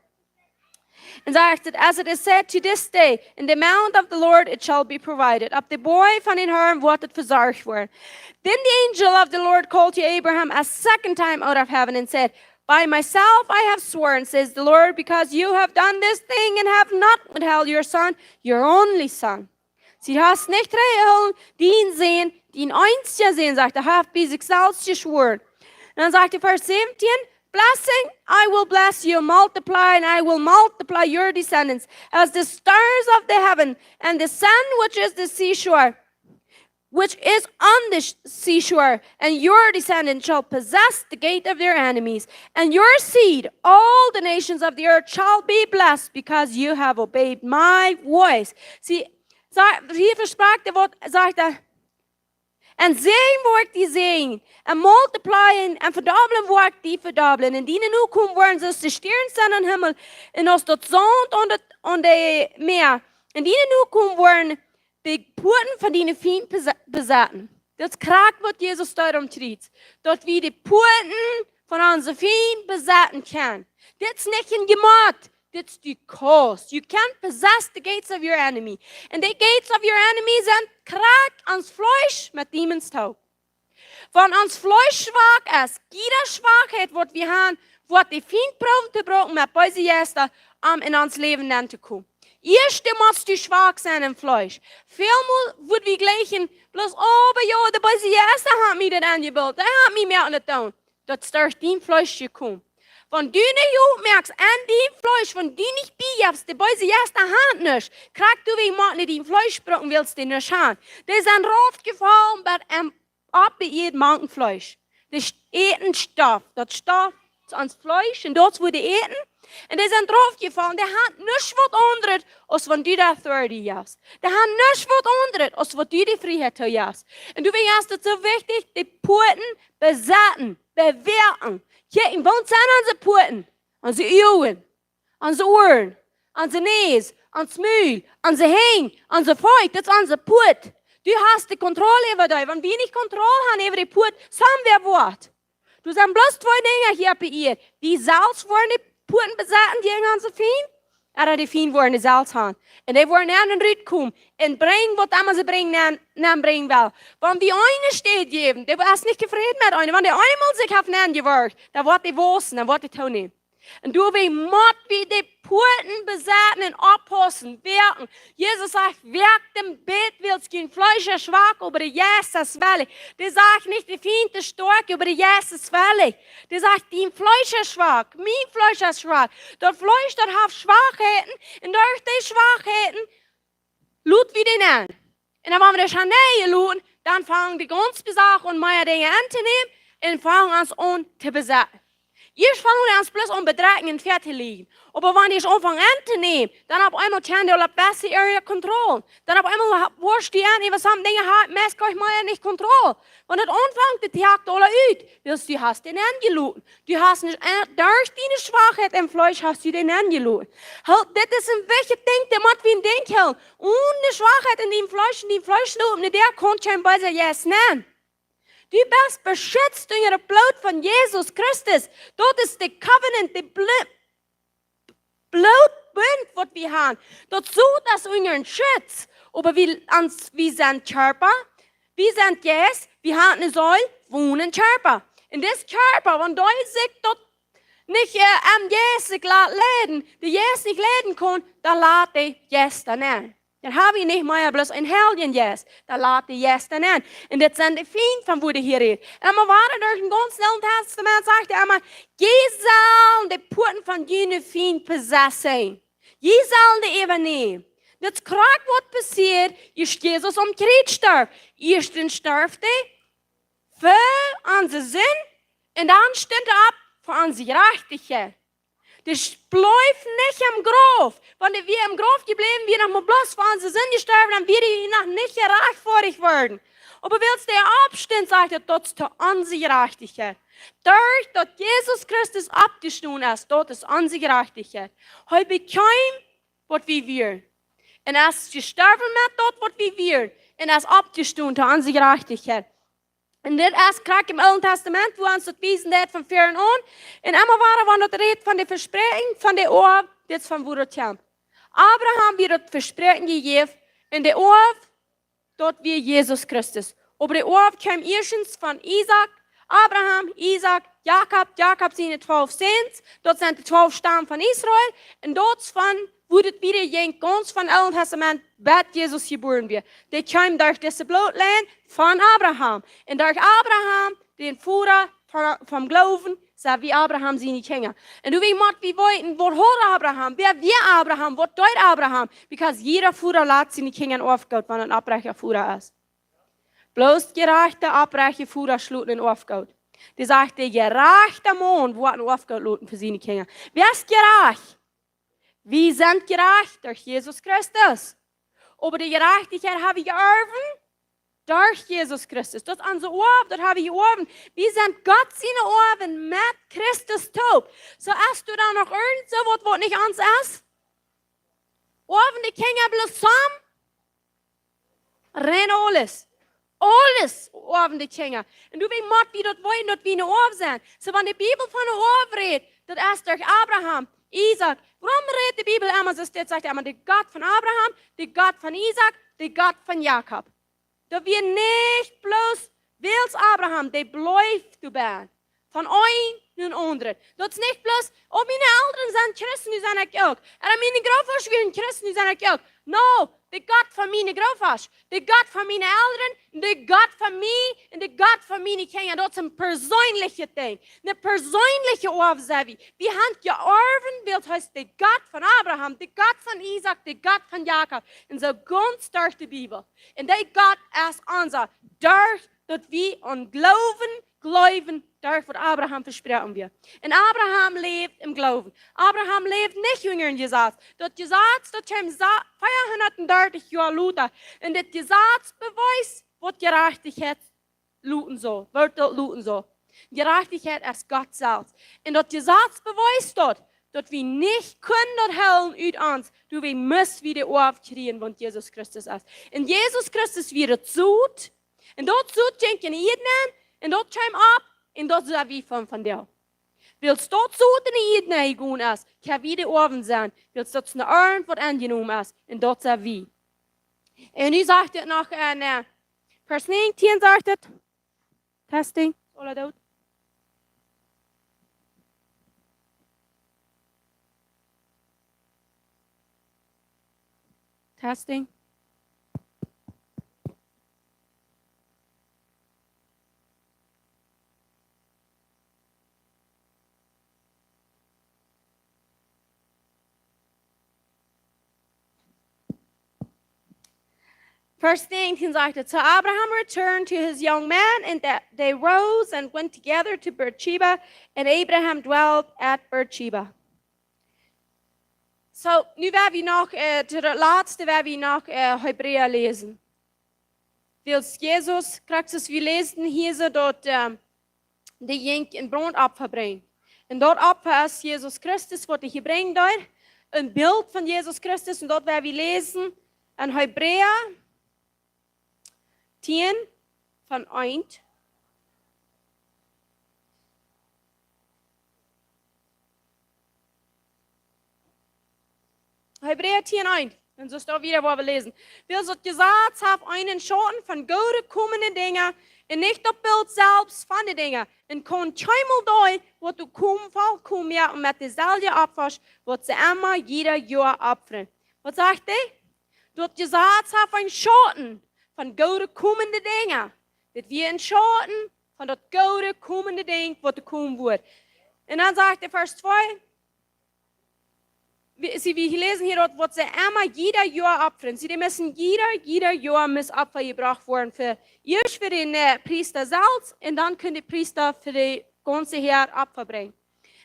And zegt het, as it is said to this day, in the mount of the Lord it shall be provided. Op de boy van in Herm wordt het verzorgd worden. Then the angel of the Lord called to Abraham a second time out of heaven and said, by myself I have sworn, says the Lord, because you have done this thing and have not withheld your son, your only son. Sie hast nicht real, die ihn sehen, die ihn einzig sehen, sagt er, hat bei sich selbst geschworen. Und dann sagt er, Vers 17, blessing, I will bless you, multiply, and I will multiply your descendants as the stars of the heaven and the sun which is the seashore, which is on the seashore, and your descendants shall possess the gate of their enemies, and your seed, all the nations of the earth shall be blessed, because you have obeyed my voice. Sie, hier versprach der Wort, sagt er, en zegen wordt die zegen, en multiplyen, en verdobbelen wordt die verdobbelen. En die nu komen worden, zoals de sterren zijn in de hemel, en als dat zon en de meer. En die nu komen worden, de poorten van die vriend bezetten. Dat kraak wat Jezus daarom tritt. Dat we de poorten van onze vriend bezetten kunnen. Dit is niet een gemaakt. It's the cost. You can't possess the gates of your enemy. And the gates of your enemy zijn kraak ans Fleisch met demons touw. Van ons Fleisch schwach is, jede Schwachheit, wat we hebben, wordt de vriend probeert te gebruiken met deze juiste om in ons leven aan te komen. Eerst moet je schwach zijn in Fleisch. Veelmaal wordt we gleichen, bloß, oh, aber ja, de deze juiste hat mij dat aangebeeld. Hij hat mij meer aan het doen. Dat start die Fleisch gekomen. Wenn du nicht merkst, an dem Fleisch, wenn du nicht beibst, die Beise erst der Hand nicht, kriegst du, wie man nicht im Fleisch brocken willst, den nicht haben. Die sind raufgefallen, ab bei jedem Mankenfleisch. Das eten Stoff, das Stoff ans Fleisch, und dort wo die eten, und die sind draufgefallen, die haben nichts was anderes, als wenn du das Authority hast. Die haben nichts was anderes, als wenn du die Freiheit hast. Und du weißt, es so wichtig, die Porten besetzen, bewerten. Ja, in wat zijn onze poorten? Onze ogen, onze oren, onze neus, ons muil, onze heen, onze voet, dat is onze poort. Du hast die Kontrolle über dich. Wenn wir nicht Kontrolle haben über die Poort, sagen wir Wort. Du sind bloß zwei Dinge hier bei ihr. Die Salz wollen die Poorten besetzen, die ganze Fien, oder die Fien wollen die Salz haben. Und die wollen an den Ritt kommen und bringen, was immer sie bringen will. Wenn die eine steht geben, der ist nicht zufrieden mit einer. Wenn der einmal sich auf den gewirkt, dann wird die Wossen, dann wird die Tone. Und du wie Mord, wie die Porten besetzen und abpassen, wirken. Jesus sagt, werk dem Bett, willst du Fleisch ist schwach, aber die Jäst ist willig. Der sagt nicht, die Fiende ist stark, aber die Jäst ist willig. Der sagt, die Fleisch ist schwach, mein Fleisch ist schwach. Das Fleisch, das hat Schwachheiten, und durch die Schwachheiten, lud wir den an. Und dann, wenn wir das an näher luden, dann fangen die ganz Besachen und mehr Dinge anzunehmen und fangen uns an zu besetzen. Eerst fangen wir uns bloß an Bedrägen und fertig liegen. Aber wenn ich anfange anzunehmen, dann auf einmal können die auf besser ihre Kontrolle. Dann auf einmal wurscht die an, was haben Dinge hat, meist kann ich mal nicht Kontrolle. Wenn das anfängt, die jagt alle aus. Du hast den angeluten. Du hast nicht, durch deine Schwachheit im Fleisch hast du den angeluten. Halt, das ist ein wichtiges Ding, der macht wie ein Ding hält. Ohne Schwachheit in dem Fleisch luten, der kommt schon bei sich jetzt nennen. Du bist beschützt durch das Blut von Jesus Christus. Dort ist der Covenant, der Blutbund, was wir haben. Dort sucht das unseren Schutz. Aber wir sind Körper, wir sind Geist, wir haben eine Säule, wohnen Körper. In diesem Körper, wenn du sich dort nicht am Geist leiden, der Geist nicht leiden kann, dann lädt der Geist dann an. Dan habe ich nicht mehr bloß ein Helden jetzt. Da lädt die jetzt dann an. Und das sind die Fienden, von wo die hier redet. Und wir waren durch ein ganz Neuen Testament, sagt er einmal, je sollen die Porten von jenen Fienden besessen. Je sollen die übernehmen. Das krank was passiert, ist Jesus am Kreuz starb. Erstens starb er für unsere Sinn und dann stand er ab für unsere Gerechtigkeit. Das bleibt nicht im Grab. Wenn wir im Grab geblieben, wir noch mal bloß für unsere Sinn gestorben, dann wird die noch nicht gerecht vor dich werden. Aber willst du abstehen, sagt er, dort ist unsere Gerechtigkeit. Durch, dass Jesus Christus abgestanden ist, dort ist unsere Gerechtigkeit. Heute bekämen, was wir. Und er ist gestorben mit dort, was wir. Und er ist abgestanden, unsere Gerechtigkeit. Und das ist krank im Alten Testament, wo uns das wiesen wird von Fern an. Und einmal waren wir das Reden von den Versprechen, von der Orb, jetzt von wo das kommt. Abraham wird das Versprechen gegeben, in der Orb, dort wie Jesus Christus. Aber der Orb kam erstens von Isaac, Abraham, Isaac, Jakob seine 12 Sins, dort sind die 12 Stammen von Israel, und dort von wo das wieder ging, ganz von Alten Testament, wird Jesus geboren wird. Der kam durch das Blutland von Abraham. Und durch Abraham, den Führer vom Glauben, so wie Abraham seine Kinder. Und du weißt, wie wollten, wo hat Abraham? Wer wir Abraham? Was deut Abraham? Because jeder Führer lässt seine Kinder aufgeht, wenn ein Abbrecher Führer ist. Bloß gerechte Abbrecher Führer schluten in aufgeht. Die sagt, der gerechte Mann, wo hat ein aufgeht für seine Kinder. Wer ist gerecht? Wir sind gerecht durch Jesus Christus. Aber die Gerechtigkeit habe ich geerben durch Jesus Christus. Das ist unser Orb, das habe ich geerben. Wir sind Gott seine Orben mit Christus taub. So hast du da noch irgend so was nicht ans ist? Orben die Kinder bloß zusammen? Renn alles. Alles Orben die Kinder. Und du weißt, wie das wollen, dass wir eine Orb sind. So wenn die Bibel von einer Orb redet, das ist durch Abraham, Isaac. Warum redet die Bibel immer so? Das sagt immer, der Gott von Abraham, der Gott von Isaac, der Gott von Jakob. Da wir nicht bloß wils Abraham, der bleibt du bist. Von einem und anderen. Das ist nicht bloß, oh, meine Eltern sind Christen, die sind auch. Oder meine Großvater sind Christen, die sind auch. No, der Gott von meinen Großvater, der Gott von meinen Eltern, der Gott von mir und der Gott von meinen Kindern. Das ist ein persönliches Ding. Eine persönliche Aufsehen. Wir haben geerben, das heißt der Gott von Abraham, der Gott von Isaac, der Gott von Jakob. Und so ganz durch die Bibel. Und der Gott ist unser, durch, dass wir an Glauben, durch was Abraham versprochen wird. Und Abraham lebt im Glauben. Abraham lebt nicht jünger in Gesetz. Das Gesetz, das kam 430 Jahre Luther. Und das Gesetz beweist, was Gerechtigkeit luten soll. Wird dort luten soll. Gerechtigkeit ist Gott selbst. Und das Gesetz beweist dort, dass wir nicht können dort hellen aus uns. Du, wir müssen wieder aufkriegen, wenn Jesus Christus ist. Und Jesus Christus wird zut. Und dort zut denken jeden. Und dort kam ab. Und dort sind wir von dir. Willst du zu den Eden gehen ist, kann wieder oben sein. Willst du zu einer irgendwas angenommen ist, und dort sind wir. Und nu sagt het nog een vers 19 sagt het. Testing. All dat. Testing. Verse 19 sagt it. So Abraham returned to his young man, and they rose and went together to Beersheba, and Abraham dwelt at Beersheba. So, nu werden wir noch, zu der laatste werden wir noch Hebräer lesen. Als Jesus, Christus, wir lesen hier so dort, die Jink in Brandopfer brengt. Und dort Opfer ist Jesus Christus, was ich bringen dort. Ein Bild von Jesus Christus, und dort werden wir lesen, in Hebräer 10 von 1. Hebräer 10, 1. Und so ist auch wieder, wo wir lesen. Wir so gesagt haben, einen Schatten von guten kommenden Dingen, und nicht das Bild selbst von den Dingen. Und kann keinmal da, wo du vollkommen ja und mit derselben abwasch, wo sie immer jeder Jahr abfreien. Was sagt er? Du hast gesagt, haben einen Schatten von guten kommenden Dingen. Das wir ein Schatten von das guten kommenden Ding, was kommen wird. Und dann sagt er, Vers 2, wir lesen hier dort, was sie immer jeder Jahr abfreien. Sie müssen jeder Jahr muss Opfer gebracht werden erst für den Priester selbst, und dann können die Priester für die ganze Herd Opfer bringen.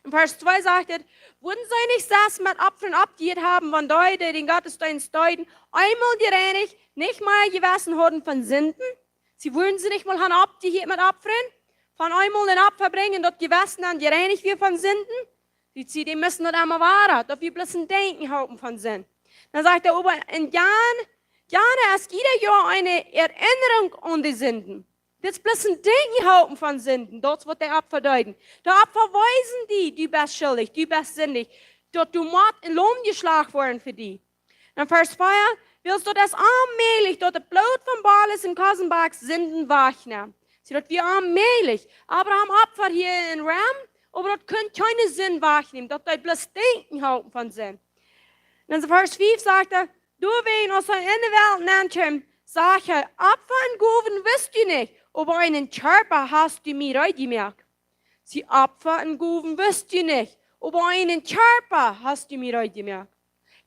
In Vers 2 sagt er, würden sie nicht das mit Opfern abgegeben haben, wenn Leute den Gottesdienst deuten, einmal gereinigt, nicht mal gewaschen wurden von Sünden? Sie würden sie nicht mal haben abgegeben mit Opfern, von einmal den Opfer bringen, dort gewaschen und gereinigt wir von Sünden? Die müssen das einmal wahren, dass wir bloß ein Denken haben von Sinn. Dann sagt er, aber in Jahren ist jeder Jahr eine Erinnerung an die Sünden. Das ist bloß ein Denken haben von Sünden, das wird der Opfer deuten. Der Opfer weisen die, du bist schuldig, du bist sündig, dass du Mord in Lohn geschlagen worden für die. Dann Vers 4, willst du das allmählich, dass das Blut von Baalis und Kosenbergs Sünden wachnehmen. Sie dass wir allmählich, Abraham Opfer hier in Ram, aber das könnt keine Sinn wahrnehmen, das soll bloß Denken haben von Sinn. in Vers 5 sagt er, du wen aus der Welt nennt ihm, sag er, Opfer und Gaben wisst du nicht, aber einen Körper hast du mir gemerkt. Sie Opfer und Gaben wisst du nicht, aber einen Körper hast du mir gemerkt.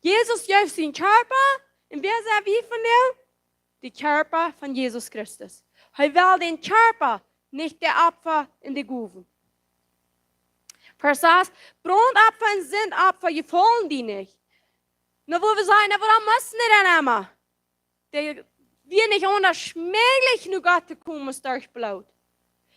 Jesus gibt seinen Körper, und wer sagt wie von dem? Der Körper von Jesus Christus. Er will den Körper, nicht der Opfer in die Gaben. Vers 6, Brandopfer und Sündopfer gefallen die nicht. Na, wo wir sagen, warum müssen die denn immer? Wir nicht unerschmählich nur Gott kommen durch Blut.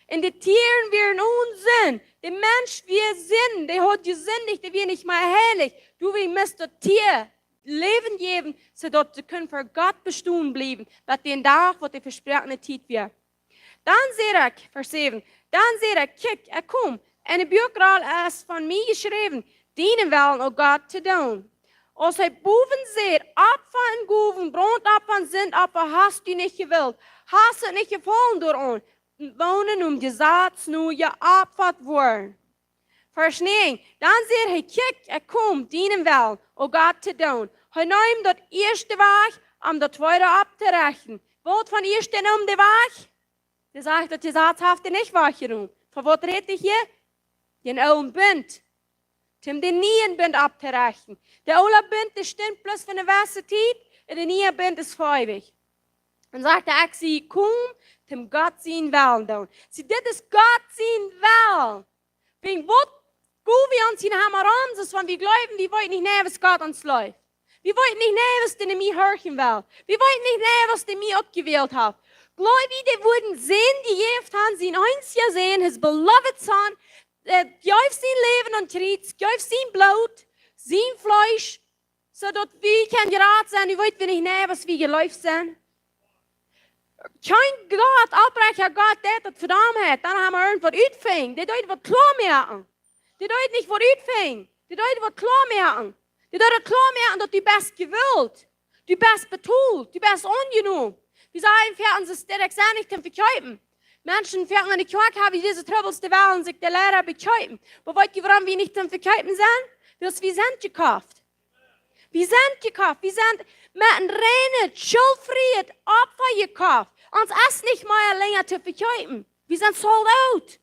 Und die Tiere werden Unsinn. Der Mensch, wir sind, der hat gesündigt, der wird nicht mehr heilig. Du, wir müssen das Tier Leben geben, sodass sie können für Gott bestehen bleiben, was den Tag, wo der versprochene Zeit wird. Dann seht er, Vers 7, dann seht er, kick, er kommt. Eine Bücher ist von mir geschrieben, dienen wollen, oh Gott, zu tun. Als hij boven zegt, Opfer en Goven, Brandopfer und Sündopfer hast du nicht gewollt, hast du nicht gefallen durch uns, wohnen Gesetz nur geopfert worden. Vers 9, dann sagt er, kijk, kommt, dienen will, o Gott zu tun. Hij nimmt das erste Weg, das zweite abzurechnen. Wat von eerst den den Weg? Der sagt, das Gesetz nicht wahrgenommen. Von was redet ich hier? Den alten Bund. Zum den neuen Bund abzurechnen. Der alte Bund, der stimmt bloß für eine gewisse Zeit, und der neue Bund ist freiwillig. Und sagt er, sie komm, zum Gott sein Willen tun. Sie, das ist Gott sein Willen. Wegen was gut wir uns in Hammer ist, wenn wir glauben, wir wollen nicht näher, was Gott uns läuft. Wir wollen nicht näher, was der mir hören will. Wir wollen nicht näher, was der mir abgewählt hat. Gläubige, die würden sehen, die Jeft haben, sie in eins ja sehen, his beloved Son, gäuf sein Leben und Tritt, gäuf sein Blut, sein Fleisch, so dass wir kein Gerät sein, wir wollen nicht näher, was wir geläuft sind. Kein Gott, Abbrecher Gott, der das verdammt hat, dann haben wir irgendwas uitfing, der dort was klar merken. Die dort nicht was uitfing, die dort was klar merken. Die dort klar merken, dass du best gewollt, du best betont, du best angenommen. Wir sagen, werden sie direkt sein, nicht zum Verkäufen. Menschen werden an die Kirche haben, wie diese Troubles wollen sich der Lehrer bekäufen. Aber wollt ihr, warum wir nicht zum Verkäufen sind? Weil wir sind gekauft. Wir sind gekauft. Wir sind mit einem reinen, schuldfreien Opfer gekauft. Uns ist nicht mal länger zu verkäufen. Wir sind sold out.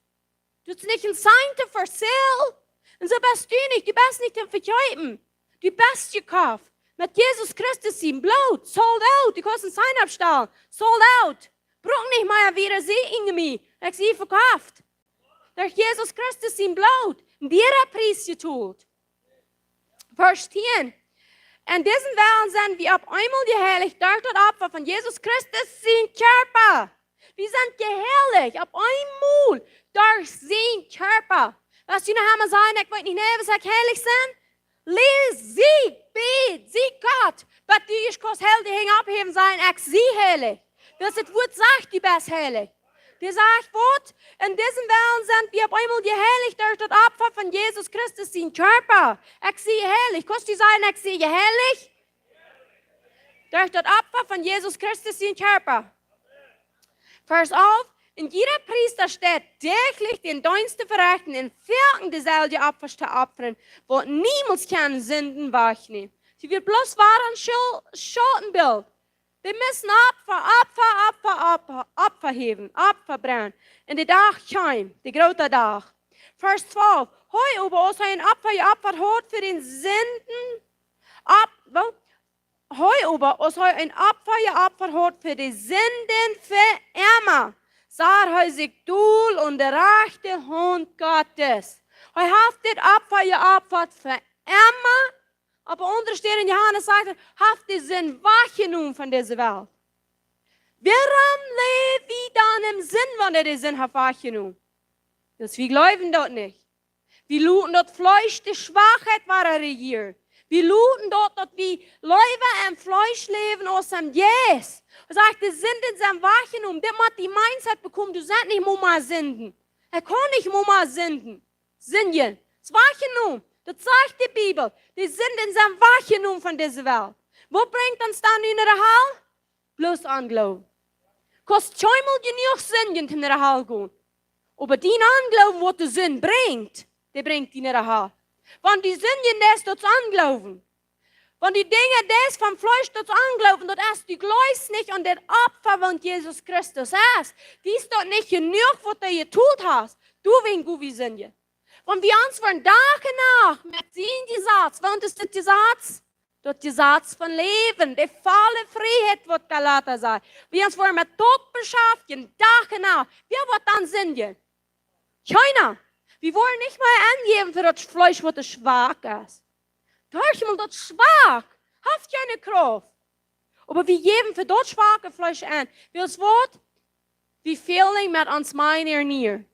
Du bist nicht ein Sign for sale. Und so bist du nicht. Du bist nicht zum Verkäufen. Du bist gekauft. Mit Jesus Christus im Blut. Sold out. Du kannst ein Sign abstellen. Sold out. Brauch nicht mal wieder sehen in mir. Ich sie verkauft. Durch Jesus Christus im Blut. Der hat Preis getut. Vers 10. In diesen Wellen sind wir auf einmal geheiligt durch das Opfer von Jesus Christus, sein Körper. Wir sind geheiligt auf einmal durch sein Körper. Was du noch einmal sagen, ich wollte nicht näher, was heilig sind? Lehre sie, bet, sie Gott. Was du ich kannst heilig abheben sein, ich sie heilig. Das Wort sagt, die bist heilig. Die sagt, Wort, in diesen Wellen sind wir auf einmal geheiligt durch das Opfer von Jesus Christus, sein Körper. Ich sehe heilig. Kannst du sagen, ich sehe heilig? Durch das Opfer von Jesus Christus, sein Körper. Vers auf, in jeder Priester steht täglich den Dienst zu verrichten, in Vierten dieselbe Opfer zu opfern, wo niemals keine Sünden wahrnehmen. Sie wird bloß wahren Schattenbild. Wir müssen Opfer heben, Opfer brennen. In der Tag kommt, der große Tag. Vers 12. Heu aber, als ein Opfer geopfert hat für den Sünden, heu aber, als ein Opfer geopfert hat für die Sünden für immer, sah er sich duhl und der rechte Hand Gottes. Er hat das Opfer geopfert für immer, aber untersteht in Johannes sagt er, hat die Sinn wahrgenommen von dieser Welt. Warum lebt wir dann im Sinn, wenn er den Sinn hat wahrgenommen? Das wir glauben dort nicht. Wir luten dort Fleisch, die Schwachheit war er regiert. Wir luten dort, dass wir Leute im Fleisch leben aus dem Yes. Er sagt, die Sünden sind wahrgenommen. Der hat die Mindset bekommen, du sollst nicht mehr sünden. Er kann nicht mehr sünden. Sünden. Es ist wahrgenommen. Das sagt die Bibel. Die Sünden sind wahrgenommen von dieser Welt. Wo bringt uns dann in der Hall? Bloß Anglauben. Kostet zweimal genug Sünden in der Hall gehen. Aber die Anglauben, was die Sünde bringt, der bringt die in der Hall. Wenn die Sünden ist, das Anglauben. Wenn die Dinge des vom Fleisch dort anglaufen, dort hast du gleich nicht an den Opfer von Jesus Christus hast. Dies dort nicht genug, was du getut hast. Du wen gut wie sind je. Und wir uns von Tag nach mit sehen die Satz. Und ist das die Satz? Dort die Satz von Leben, die volle Freiheit wird Galater sein. Wir uns wollen mit Tod beschäftigen, Tag nach. Wer wird dann sind je? Keiner. Wir wollen nicht mal angeben für das Fleisch, was das schwach ist. Manchmal das schwach, hat keine Kraft. Aber wir geben für das schwache Fleisch an. Wie das Wort, wir fehlen mit uns meinen Nier.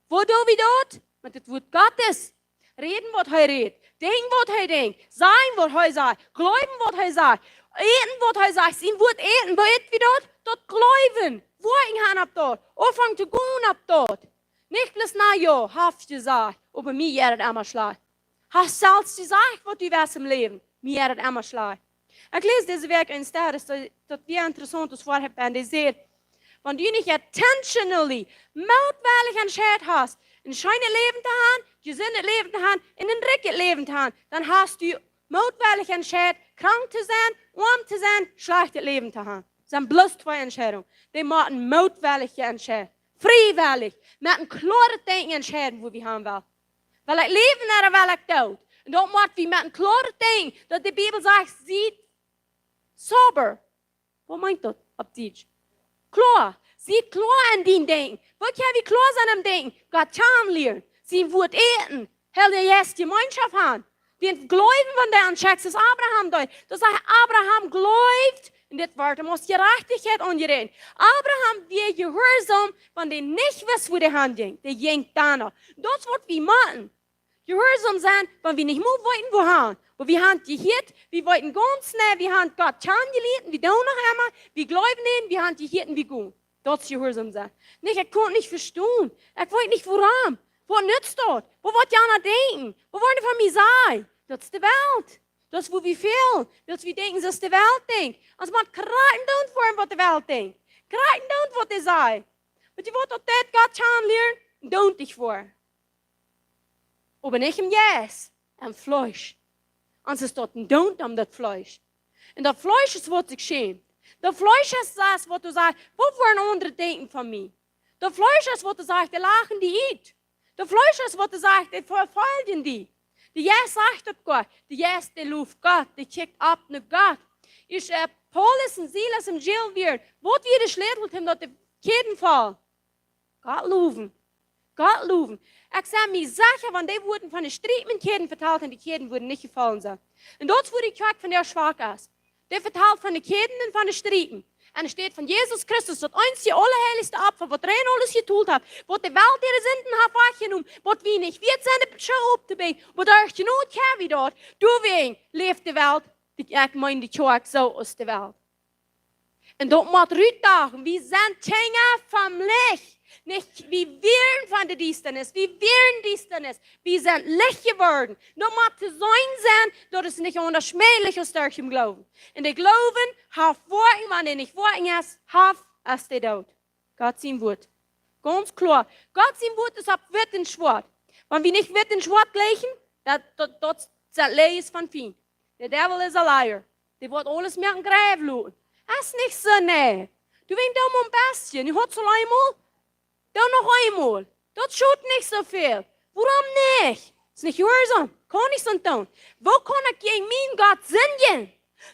Wo du wie dort? Mit dem Wort Gottes. Reden, was er redet. Denken, was er denkt. Sein, was er sagt. Glauben, was er sagt. Eten, was er sagt. Sein Wort eten. Wo wie dort? Dort glauben. Wo ich ab dort. Anfangen zu gehen ab dort. Nicht bloß na ja, haft gesagt. Aber mir jährt einmal schlecht. Hast selbst gesagt, was du wirst im Leben. Mir jährt einmal schlecht. Ich lese diese Werk in Stad, das wir interessantes vorher haben. Die sagt, wenn du nicht intentionally, mutwillig entschieden hast, ein schönes Leben zu haben, gesundes Leben zu haben, in ein richtiges Leben zu haben, dann hast du mutwillig entschieden, krank zu sein, arm zu sein, schlechtes Leben zu haben. Das sind bloß zwei Entscheidungen. Die machen mutwillig entscheiden. Freiwillig. Mit einem klaren Denken entscheiden, wo wir haben wollen. Weil ich lebe nach der Welt tot. Und dat moet we met een klare ding, dat de Bijbel zegt, ziet sober. Wat meint dat op Deutsch? Klar. Ziet klar aan die denken. Wat kan we klar zijn aan denken? God kan leren. Zien woord eten. Heel de juiste gemeenschap aan. Die geloven van de aanschaks is Abraham deut. Dat zegt Abraham gelooft. En dit woord moest gerechtigheid ongereden. Abraham die gehoorzaam, van die niet wist hoe de hand ging. Die ging daarna. Dat is wat we maken. Gehoorzaam zijn, want we niet moe wollten wohin. Maar we haben gehört, wir wollten ganz schnell, wir haben Gott kennengelernt, wir tun noch einmal, wir glauben ihn, wir haben gehört und wir gehen. Das ist gehorsam sein. Nicht, ich konnte nicht verstehen. Ich wollte nicht voran. Was nützt das? Wo wollt ihr einer denken? Wo wollen die von mir sein? Das ist die Welt. Das ist, wo wir fehlen. Das ist, wir denken, dass die Welt denkt. Also man kann nicht vor was die Welt denkt. Kann nicht was die sagt. Aber die wollt das Gott kennenlernen, don't dich vor. Aber nicht im Yes, am Fleisch. Und es ist dort ein Don't am das Fleisch. Und das Fleisch ist, was sich schämt. Das Fleisch ist das, was du sagst, wo wollen andere denken von mir? Das Fleisch ist, was du sagst, die lachen die it. Das Fleisch ist, was du sagst, die verfolgen die. Die Yes sagt auf Gott, die Yes, die ruft Gott, die kickt ab nach Gott. Ist Paulus und Silas im Jail wird, wo wir geschlädelt haben, dass die Kinder fallen. Gott loben. Gott loben. Ich sage mir sicher, wenn die wurden von den Strieben Kinder verteilt und die Kinder wurden nicht gefallen sein. Und dort wurde die Kirche von der schwach ist. Der verteilt von den Kinder und von den Strieben. Und es steht von Jesus Christus, das einzige allerheiligste Opfer, was rein alles getut hat, was die Welt ihre Sünden hat weggenommen, was wir nicht wird seine Schau abzubringen, was euch genug wie dort. Du wegen lebt die Welt, ich meine die Kirche so aus der Welt. Und dort muss Rütag, wir sind Kinder vom Licht. Nicht, wir wären von der Distanz, wir wären Distanz, wir sind Licht geworden. Nur mal zu sein, dass es nicht unterschmählich ist durch im Glauben. Und der Glauben hat Worten, wenn er nicht Worten ist, hat es der Tod. Gott sein Wort. Ganz klar. Gott sein Wort ist ab Wirt und Schwert. Wenn wir nicht Wirt und Schwert gleichen, das ist Leis von Fien. Der Devil ist ein Liar. Der wird alles mehr in Gräb lassen. Das ist nicht so nee. Du willst doch mal ein bisschen. Du hast so einmal. Dann noch einmal. Das schaut nicht so viel. Warum nicht? Ist nicht gehorsam. Kann ich so tun. Wo kann ich gegen meinen Gott singen?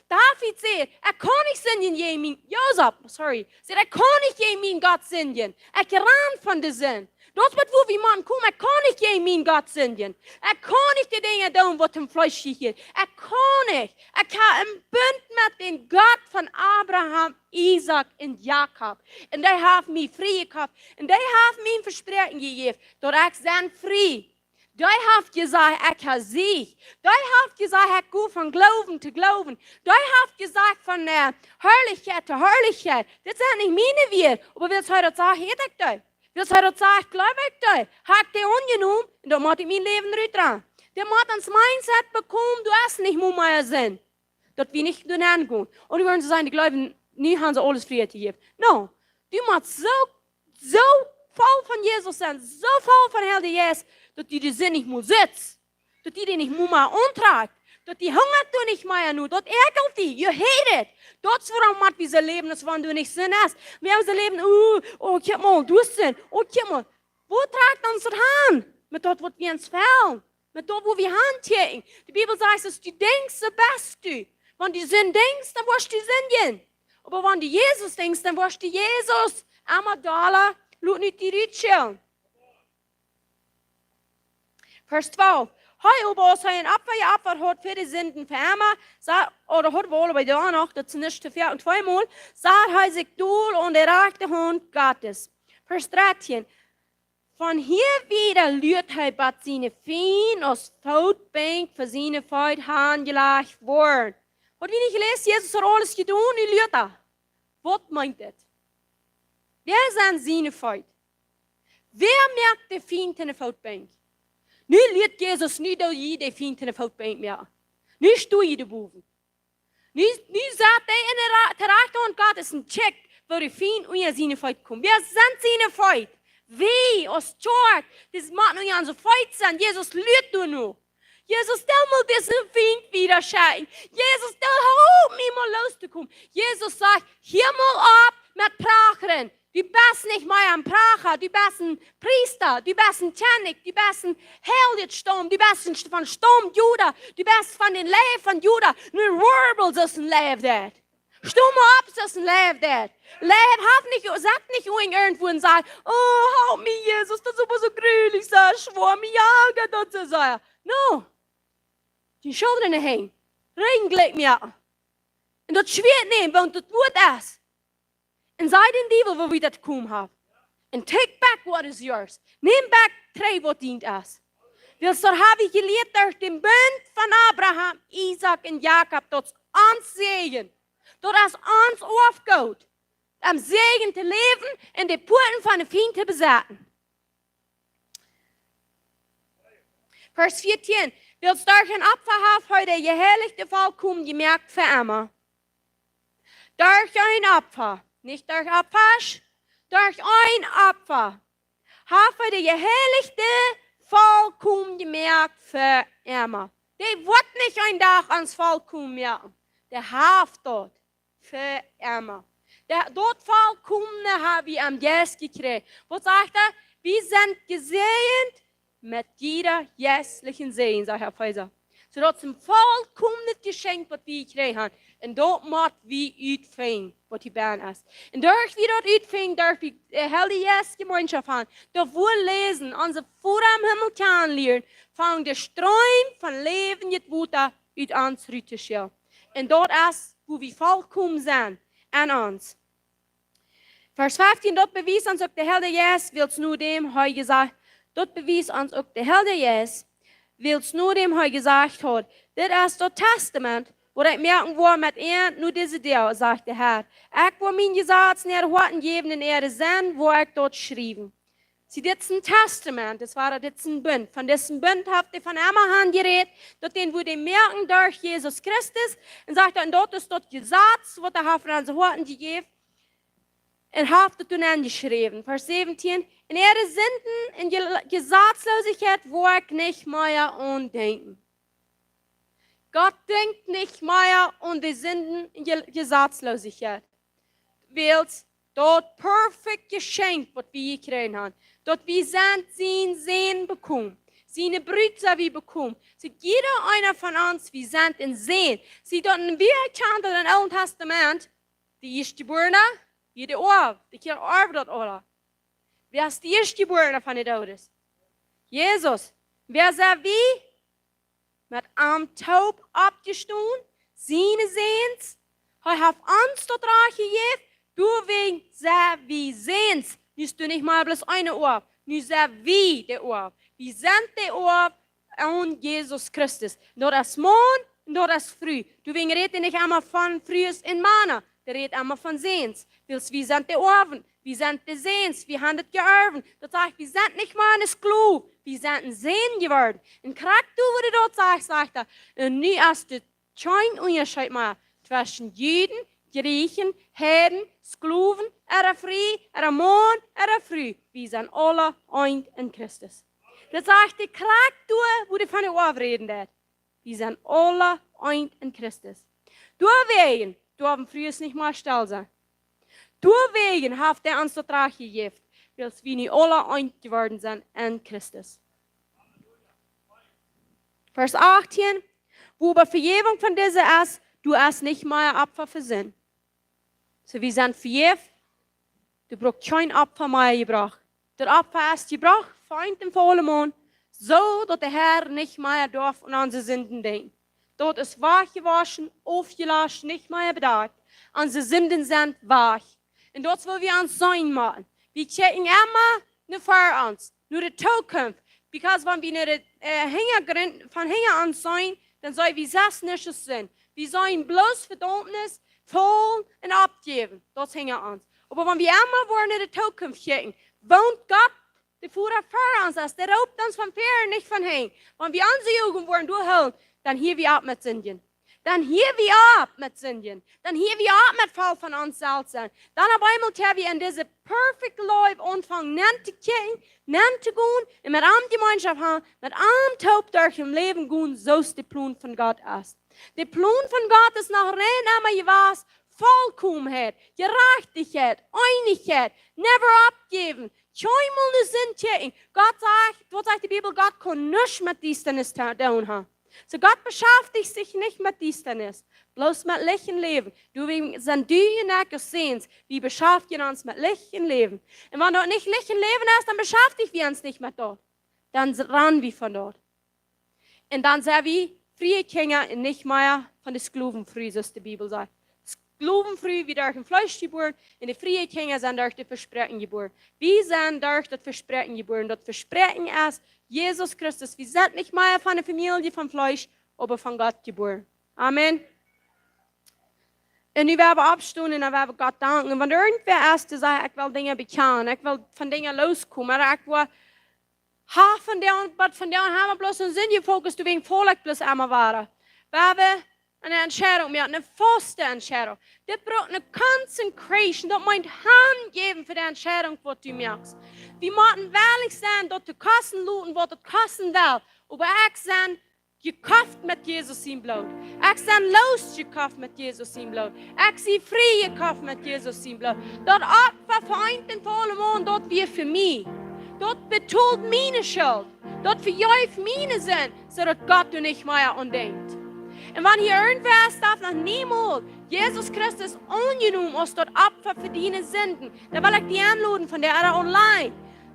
David sagt, kann nicht singen gegen meinen Josef, sorry. Er kann nicht gegen meinen Gott singen. Ran von der Sinn. Das wird, wo wir machen, komm, kann nicht gegen meinen Gott singen. Kann nicht die Dinge tun, was im Fleisch hier. Kann nicht. Kann im Bund mit dem Gott von Abraham, Isaac und Jakob. Und die haben mich frei gehabt. Und die haben mir ein Versprechen gegeben, dass ich sein frei. Die haben gesagt, ich habe Sieg. Die haben gesagt, ich gehe von Glauben zu Glauben. Die haben gesagt, von Herrlichkeit zu Herrlichkeit. Das sind nicht meine Werte. Aber wir heute sagen, hätte ich das. Wir heute sagen, glaube ich das. Hat der ungenommen, und da muss ich mein Leben dran. Der muss ans Mindset bekommen, du hast nicht mehr Sinn. Das wir nicht hingehen. Und die würden sagen, die glauben, nie haben sie alles Freiheit gegeben. No, du musst so voll von Jesus sein, so voll von Herr Jesus, dass die Sinn nicht mehr sitzt, dass die nicht mehr umträgt, dat die hungert du nicht mehr nu, dat ärgert die, you hate it. Dat is waarom wat we zijn leven, is wanneer du nicht Sinn hast. Wir haben zijn leven, oh, kijk mal, du Sinn, oh, kijk mal. Wo tragt uns das an? Mit dort, wo wir uns fällen. Mit dort, wo wir handteken. Die Bibel sagt, dass du denkst, so bist du. Wenn du Sinn denkst, dann wirst du Sinn. Aber wenn du Jesus denkst, dann wirst du Jesus. Amadala, lut nicht die Rütschel. Vers 12. Hei, ob uns ein Abwehr hat für die Sünden verärmer, oder hat wohl bei der noch, das ist nicht vier und zweimal, sagt er sich durch und erreichte Hund Gottes. Vers 13. Von hier wieder lüht er bei seine Feen aus Foutbank für seine Feud handgelegt worden. Hat wie nicht gelesen, Jesus hat alles getan, und lüht er. Was meint das? Wer sind seine Feud? Wer merkt die Feen in der Foutbank? Nu leert Jesus niet door jede vriend in de foutbank meer. Nu stoei je de boven. Nu zat hij in de rechter van God is een check voor de vriend hoe je zijn fout komt. Wer zijn zijn fout? Wie als George? Das macht nu aan zijn fout zijn. Jezus leert door nu. Jezus, stel me deze vriend wieder scheiden. Jezus, stel help me mal los te komen. Jezus zegt, hier mal op met pracheren. Du bist nicht mehr ein Pracher, du bist ein Priester, du bist ein Tjanik, du bist ein Heldenstamm, du bist von Stamm Juda, du bist von den Leib von Juda. Nur Wirbel ist ein Leib dort. Stumm ab ist ein Leib dort. Leib hat nicht, sagt nicht irgendwo und sagt, oh, help me, Jesus, das ist aber so grülich, so schwor mir jagen, das ist so. No. Die Schultern hängen. Regen gleich mir. Und das schwert nehmen, und das tut es. En zij den Diebel, wo wir das gekommen haben. And take back what is yours. Neem back, trei wat dient is. Dus dat heb ik geleerd door den Bund van Abraham, Isaac en Jacob. Dat is ons zegen. Dat is ons aufgoed. Om zegen te leven en de poorten van de vijand te bezetten. Vers 14. Wils durch een Opferhaft heute je heiligte Volk gemerkt für immer. Durch ein Opfer. Nicht durch Abwasch, durch ein Opfer. Habe der geheiligte Volk gemerkt für immer. Der wird nicht ein Tag ans Volk merken. Der haft dort für immer. Dort Volk habe ich am Yes gekriegt. Wo sagt er? Wir sind gesegnet mit jeder jässlichen Segen, sagt Herr Pfizer. So dat is een volkomen geschenk wat we gekregen hebben. En dat moet we uitvinden wat die baan is. En door we dat uitvinden, door we de heilige gemeenschap hebben, door we lezen, onze voor am Himmel kennenlernen, van de stroom van leven het water uit ons uit te schillen. En dat is hoe we volkomen zijn aan ons. Vers 15, dat bewijst ons ook de heilige Jezus, wils nu dem, hij gezegd, dat bewijst ons ook de heilige Jezus, wils nur dem hij gesagt hat, dit is dat testament, wat ik merken wil met nu deze deel, sagt de Herr. Ik wil mijn gezag naar horten geven in erde zijn, wo ik dort schrijven. Sie, dit is een testament, das war dit is een bund. Van diesem bund habt ihr von immer an geredet, dat den wurde merken durch Jesus Christus, en sagt en dat is dat gezag, wat er van onze horten gegeven, en haft het toen aangeschreven. Vers 17, in ihre Sünden, in Gesetzlosigkeit, wo ich nicht mehr denken. Gott denkt nicht mehr an die Sünden in Gesetzlosigkeit. Weil dort perfekt geschenkt, was wir gekriegt haben. Dort wir sind sein Sehen bekommen. Seine Brüder wir bekommen. So jeder einer von uns, wir sind in Sehen. Sie dort wir chanten im Alten Testament, die Erstgeborene, jede Ohr, die Kirche arbeitet oder. Wer ist die Erstgeborene von den Toten? Jesus. Wer sagt wie? Mit einem Taub abgestoßen, seine Sehens. Er hat uns dort gegeben, du wegen sehr wie Sehens. Nicht du nicht mal bloß eine Ohr, nicht sehr wie der Ohr. Wir sind der Ohr an Jesus Christus. Nur das Mond, nur das Früh. Du wegen redet nicht einmal von Frühes in Mana, der redet einmal von Sehens. Wir sind der Ohren. Wir sind die Sehens, wir haben das geerbt. Das sagt, wir sind nicht mal eine Sklave, wir sind ein Sehen geworden. Und kriegst du, wo du dort sagt er, und nie hast du keinen Unterschied mehr zwischen Juden, Griechen, Heiden, Sklaven, frei, Mann, frei. Wir sind alle ein in Christus. Das sagt, kriegst du, wo du von der Ohr reden. Wir sind alle eint in Christus. Deswegen, du haben früher nicht mal still sein. Deswegen hat er uns das Recht gegeben, weil wir nicht alle eint geworden sind in Christus. Vers 18, wo aber Vergebung von dieser ist, du hast nicht mehr Opfer für Sinn. So wir sind vergeben, du brauchst kein Opfer mehr gebraucht. Der Opfer ist gebraucht, Feind im vollen Mond, so dass der Herr nicht mehr darf und an unsere Sünden denkt. Dort ist wach gewaschen, aufgelassen, nicht mehr bedacht. Unsere Sünden sind wach. Und dort will wir uns sein machen. Wir checken immer eine Feuer uns, nur die Zukunft. Because wenn wir nicht von Hänger an sein, dann soll wir das nicht sein. Wir sollen bloß Verdammnis voll und abgeben. Das hängt an uns. Aber wenn wir immer wollen in die Zukunft checken, wohnt Gott, der Führer vor uns ist, der raubt uns vom Pferd, nicht von Häng. Wenn wir unsere Jugend wollen durchhalten, dann hier wir ab mit Sünden. Dann hier wir ab mit Sünden. Dann hier wir ab mit Fall von uns selbst. Dann auf einmal können wir in diese perfect life anfangen, nicht zu kicken, nicht zu gehen, und mit einem Gemeinschaft haben, mit einem Taub durch im Leben gehen, so ist der Plan von Gott ist. Der Plan von Gott ist nach Reden was Vollkommenheit, Gerechtigkeit, Einigkeit, never abgeben, keinmal eine Sinn checken. Gott sagt die Bibel, Gott kann nichts mit Dienstnis tun haben. So Gott beschäftigt sich nicht mit Dienstnis, bloß mit Licht und Leben. Du sind die gesehen, wir beschäftigen uns mit Licht und Leben. Und wenn dort nicht Licht und Leben ist, dann beschäftigen wir uns nicht mit dort. Dann rennen wir von dort. Und dann sind wir freie Kinder und nicht mehr von der Sklavenfrüh, so die Bibel sagt. Sklavenfrüh wie durch ein Fleisch geboren, und die freie Kinder sind durch das Versprechen geboren. Wir sind durch das Versprechen geboren. Das Versprechen ist Jesus Christus. Wir sind nicht mehr von der Familie von Fleisch, aber von Gott geboren. Amen. Und ich werde abstehen und ich werde Gott danken. Und wenn irgendwer ist, der sagt, ich will Dinge bekennen, ich will von Dingen loskommen, oder ich will von der haben wir bloß einen Sinn gefokust, du wegen Volk bloß einmal waren. Wir haben eine Entscheidung, wir hatten eine feste Entscheidung. Das braucht eine Concentration, das meint Hand geben für die Entscheidung, was du machst. Wir müssen ehrlich sein, dass du kosten looten, was du kosten will. Aber ich bin gekauft mit Jesus im Blut. Ich bin losgekauft mit Jesus im Blut. Ich bin frei gekauft mit Jesus im Blut. Das Opfer vereint den vollen Mond, das wir für mich. Das betont meine Schuld. Das verjäuft meine Sinn, sodass Gott du nicht mehr undenkt. Und wenn hier irgendwer ist, darf noch niemals Jesus Christus angenommen aus dort Opfer für deine Sünden, dann will ich die anladen von der Erde online.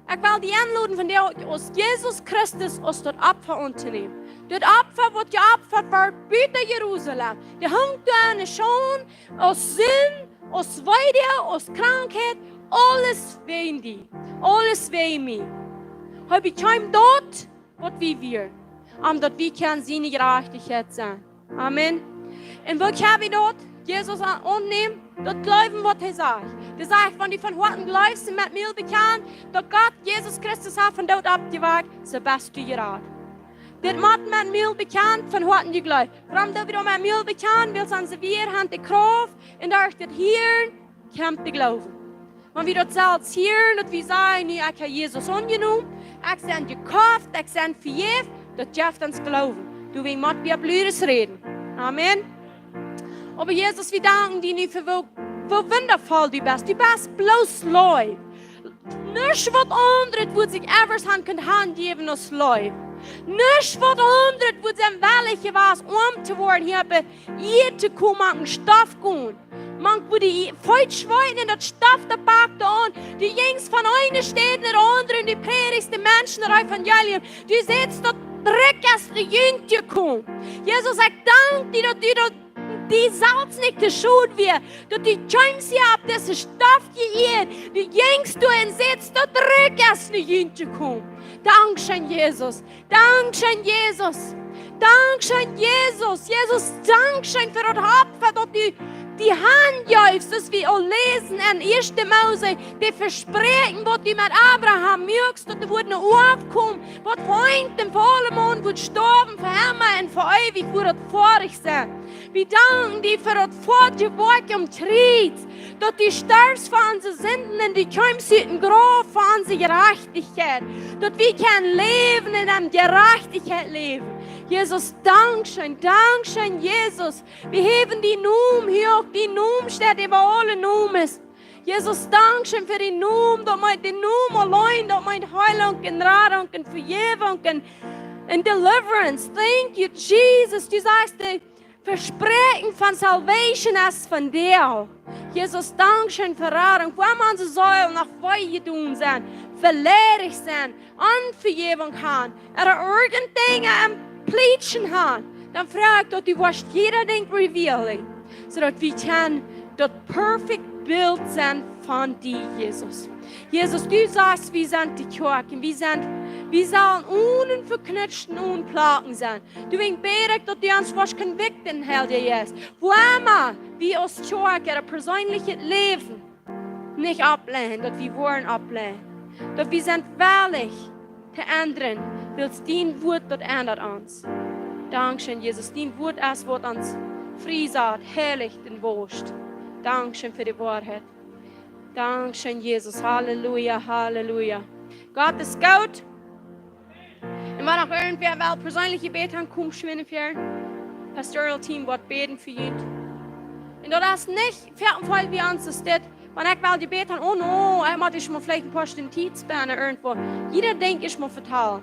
Ich will die anladen von der aus Jesus Christus aus dort Opfer unternehmen. Das Opfer wird geopfert wird, bitte Jerusalem. Der hängt da schon aus Sinn, aus Weide, aus Krankheit, alles wegen die, alles wegen mich. Habe ich kein dort, was wir, dort wir können seine Gerechtigkeit sein. Amen. Und wo können wir dort Jesus annehmen? Dort glauben, was er sagt. Er sagt, wenn du von heute glaubst und mit mir bekannt, dass Gott Jesus Christus hat von dort abgewagt, so bist du gerat. Das macht mit mir bekannt, von heute du glaubst. Warum du wieder mit mir bekannt, weil sonst wir haben die Kraft und durch das Hirn kommt der Glauben. Wenn wir dort selbst hören, dass wir sagen, ich habe Jesus angenommen, ich bin gekauft, ich bin vergeben, das schafft uns Glauben. Du willst mit mir Blödes reden. Amen. Aber Jesus, wir danken dir nicht für wo wundervoll du bist. Du bist bloß Leib. Nicht was anderes, wo sich etwas Hand geben als Leib. Nicht was anderes, wo sie am Welche was, zu werden, hier bei ihr zu kommen, Stoff gehen. Man wo die Feutschweine in das Stoff der Park da an, die Jungs von einer steht in der anderen, die predigst die Menschen der Evangelium. Du siehst dort direkt erst die Jüngste kommen. Jesus sagt, dank dir, dass du die Salz nicht geschult wird, dass die James hier ab, das ist Stoff hier, die Jüngste und siehst dort direkt erst die Jüngste kommen. Dankeschön, Jesus. Dankeschön, Jesus. Dankeschön, Jesus. Jesus, Dankeschön für das Opfer, dass du die Hand jäufst, dass wir auch lesen in 1. Mose, die Versprechen, was du mit Abraham mögst, dass du noch aufkommen, was Freund dem vollen Mond wird sterben, für immer und für ewig, wo das vor dich sein. Wir danken dir für das Fortgework im Tritt, dass du stirbst für unsere Sünden und du kommst in den Grab für unsere Gerechtigkeit, dass wir kein Leben in einer Gerechtigkeit leben. Jesus, Dankeschön, Dankeschön, Jesus. Wir heben die Namen hier, die Namen steht über alle Namen. Jesus, Dankeschön für die Namen, dat mein die Namen allein, dat mein Heilung und Rettung und Vergebung und Deliverance. Thank you, Jesus. Du sagst, die Versprechen von Salvation ist von dir. Jesus, Dankeschön für Rettung. Wo man unsere Säulen nach Weihe tun sind, verletzlich sind, Unvergebung haben, oder irgendeine am Pleitschen haben, dann frage ich, dass du wirst jeder Ding revealen, sodass wir kann das perfekt Bild sein von dir, Jesus. Jesus, du sagst, wir sind die Kirche, wir sollen unverknüpft und unplagen sein. Du willst beten, dass du uns was convicten hältst, Jesus. Wo immer wir als Kirche ein persönliches Leben nicht ablehnen, dass wir wollen ablehnen. Dass wir sind willig zu ändern, weil dein Wort das ändert uns. Dankeschön, Jesus. Dein Wort ist, was uns friesat, heilig und wohlst. Dankeschön für die Wahrheit. Dankeschön, Jesus. Halleluja, Halleluja. Gott ist gut. Und wenn auch irgendwer will persönliche Beten kommt, schwingen für Pastoral Team, wird beten für ihn. Und das ist nicht Fall wie uns ist das. Wenn ich will die beten, oh no, ich muss vielleicht ein paar Stunden Tidsbänder irgendwo. Jeder denkt, ich muss vertalen.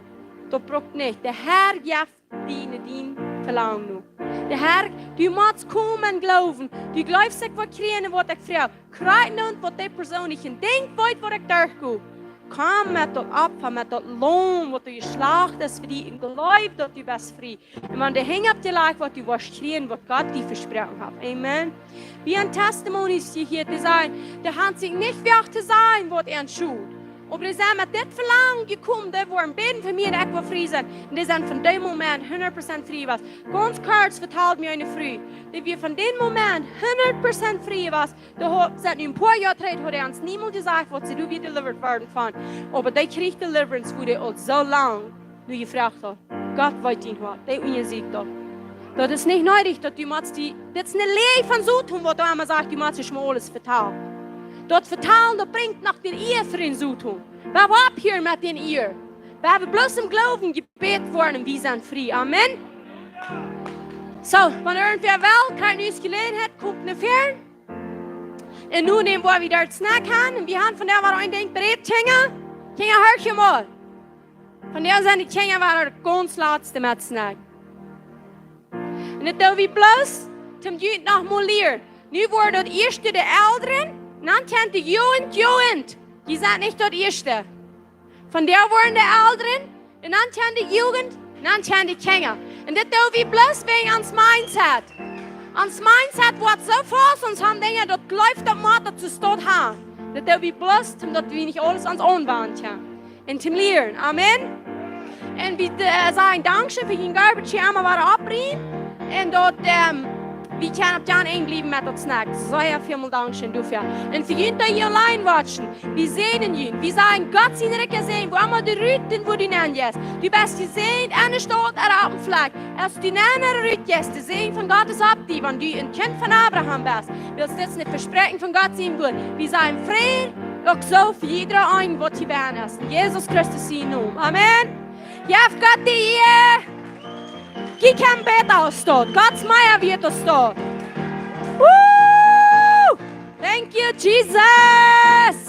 Das braucht nicht. Der Herr gibt dein Verlangen nur. Der Herr, du musst kommen glauben. Du glaubst nicht, was kriegen, was ich frage. Kreiden und was die Person nicht denkt, was ich durchgehe. Komm mit dem Opfer, mit dem Lohn, was du geschlacht hast für dich und glaub, dass du bist frei. Und wenn du hängst auf die Lage, was du wirst kriegen, was Gott dir versprochen hat. Amen. Wie ein Testimony ist hier zu sein, der hat sich nicht wert zu sein, was er schuld. Aber die sind mit dem Verlangen gekommen, die wollen beten für mich und ich will frei sein. Und die sind von dem Moment 100% frei was. Ganz kurz verteilt mir eine Früh, die wir von dem Moment 100% frei was. Da sind ein paar Jahre drin, hat er uns niemand gesagt, was sie wieder delivered werden von. Aber die kriegt Deliverance, wo die auch so lange nur gefragt hat. Gott weiß ihn was, die unsiegt doch. Das ist nicht nötig, dass du das ist eine Lehre von so tun, wo du einmal sagst, du musst schon alles verteilen. Das Vertalen, das bringt nach den Ehefrauen zu tun. Wir haben ab hier mit den Ehe. Wir haben bloß im Glauben gebetet worden und wir sind frei. Amen. So, wenn irgendwer will, keine uns Gelegenheit, kommt eine Fern. Und nun nehmen wir wieder das Snack haben. Und wir haben von der, was ein denkt, bereit, Kinder, hör ich mal. Von der sind die Kinder, war der ganz letzte mit Snack. Und das tun wir bloß, zum Jüd nach Molier. Nu wordt het eerste de ouderen. Dan kent de Jugend. Die zijn niet het eerste. Van daar worden de ouderen. En dan kent de Jugend. En dan kent de kinderen. En dat doen we bloß wegen ons mindset. Ons mindset wordt zo vast. Ons haben dingen dat läuft dat maar dat ze stot gaan. Dat doen we bloß, omdat we niet alles ons onbaan kunnen. En te leren. Amen. En we zeggen dankzij voor je garbage allemaal waren opbrengen. En dat we kunnen op Jan blijven met dat snack. Sehr vielen Dank schön dafür. Und für jeden, der hier allein watschen, wir sehen ihn. Wir sagen, Gott sind nicht gesehen, wo immer die Rüten, wo du nennst jetzt. Du bist gesehen, eine Stadt, eine Abendfleck. Erst die nennen Rüten jetzt, die sehen von Gottes Abdi, wenn du ein Kind von Abraham bist. Willst du jetzt nicht Versprechen von Gott sehen wollen? Wir sagen, Frieden, auch so für jeder ein, was hier werden ist. Jesus Christus in Namen. Amen. Ja, Gott die hier. Qui kan beta oss då? Guds Meier wird oss då. Woo! Thank you, Jesus!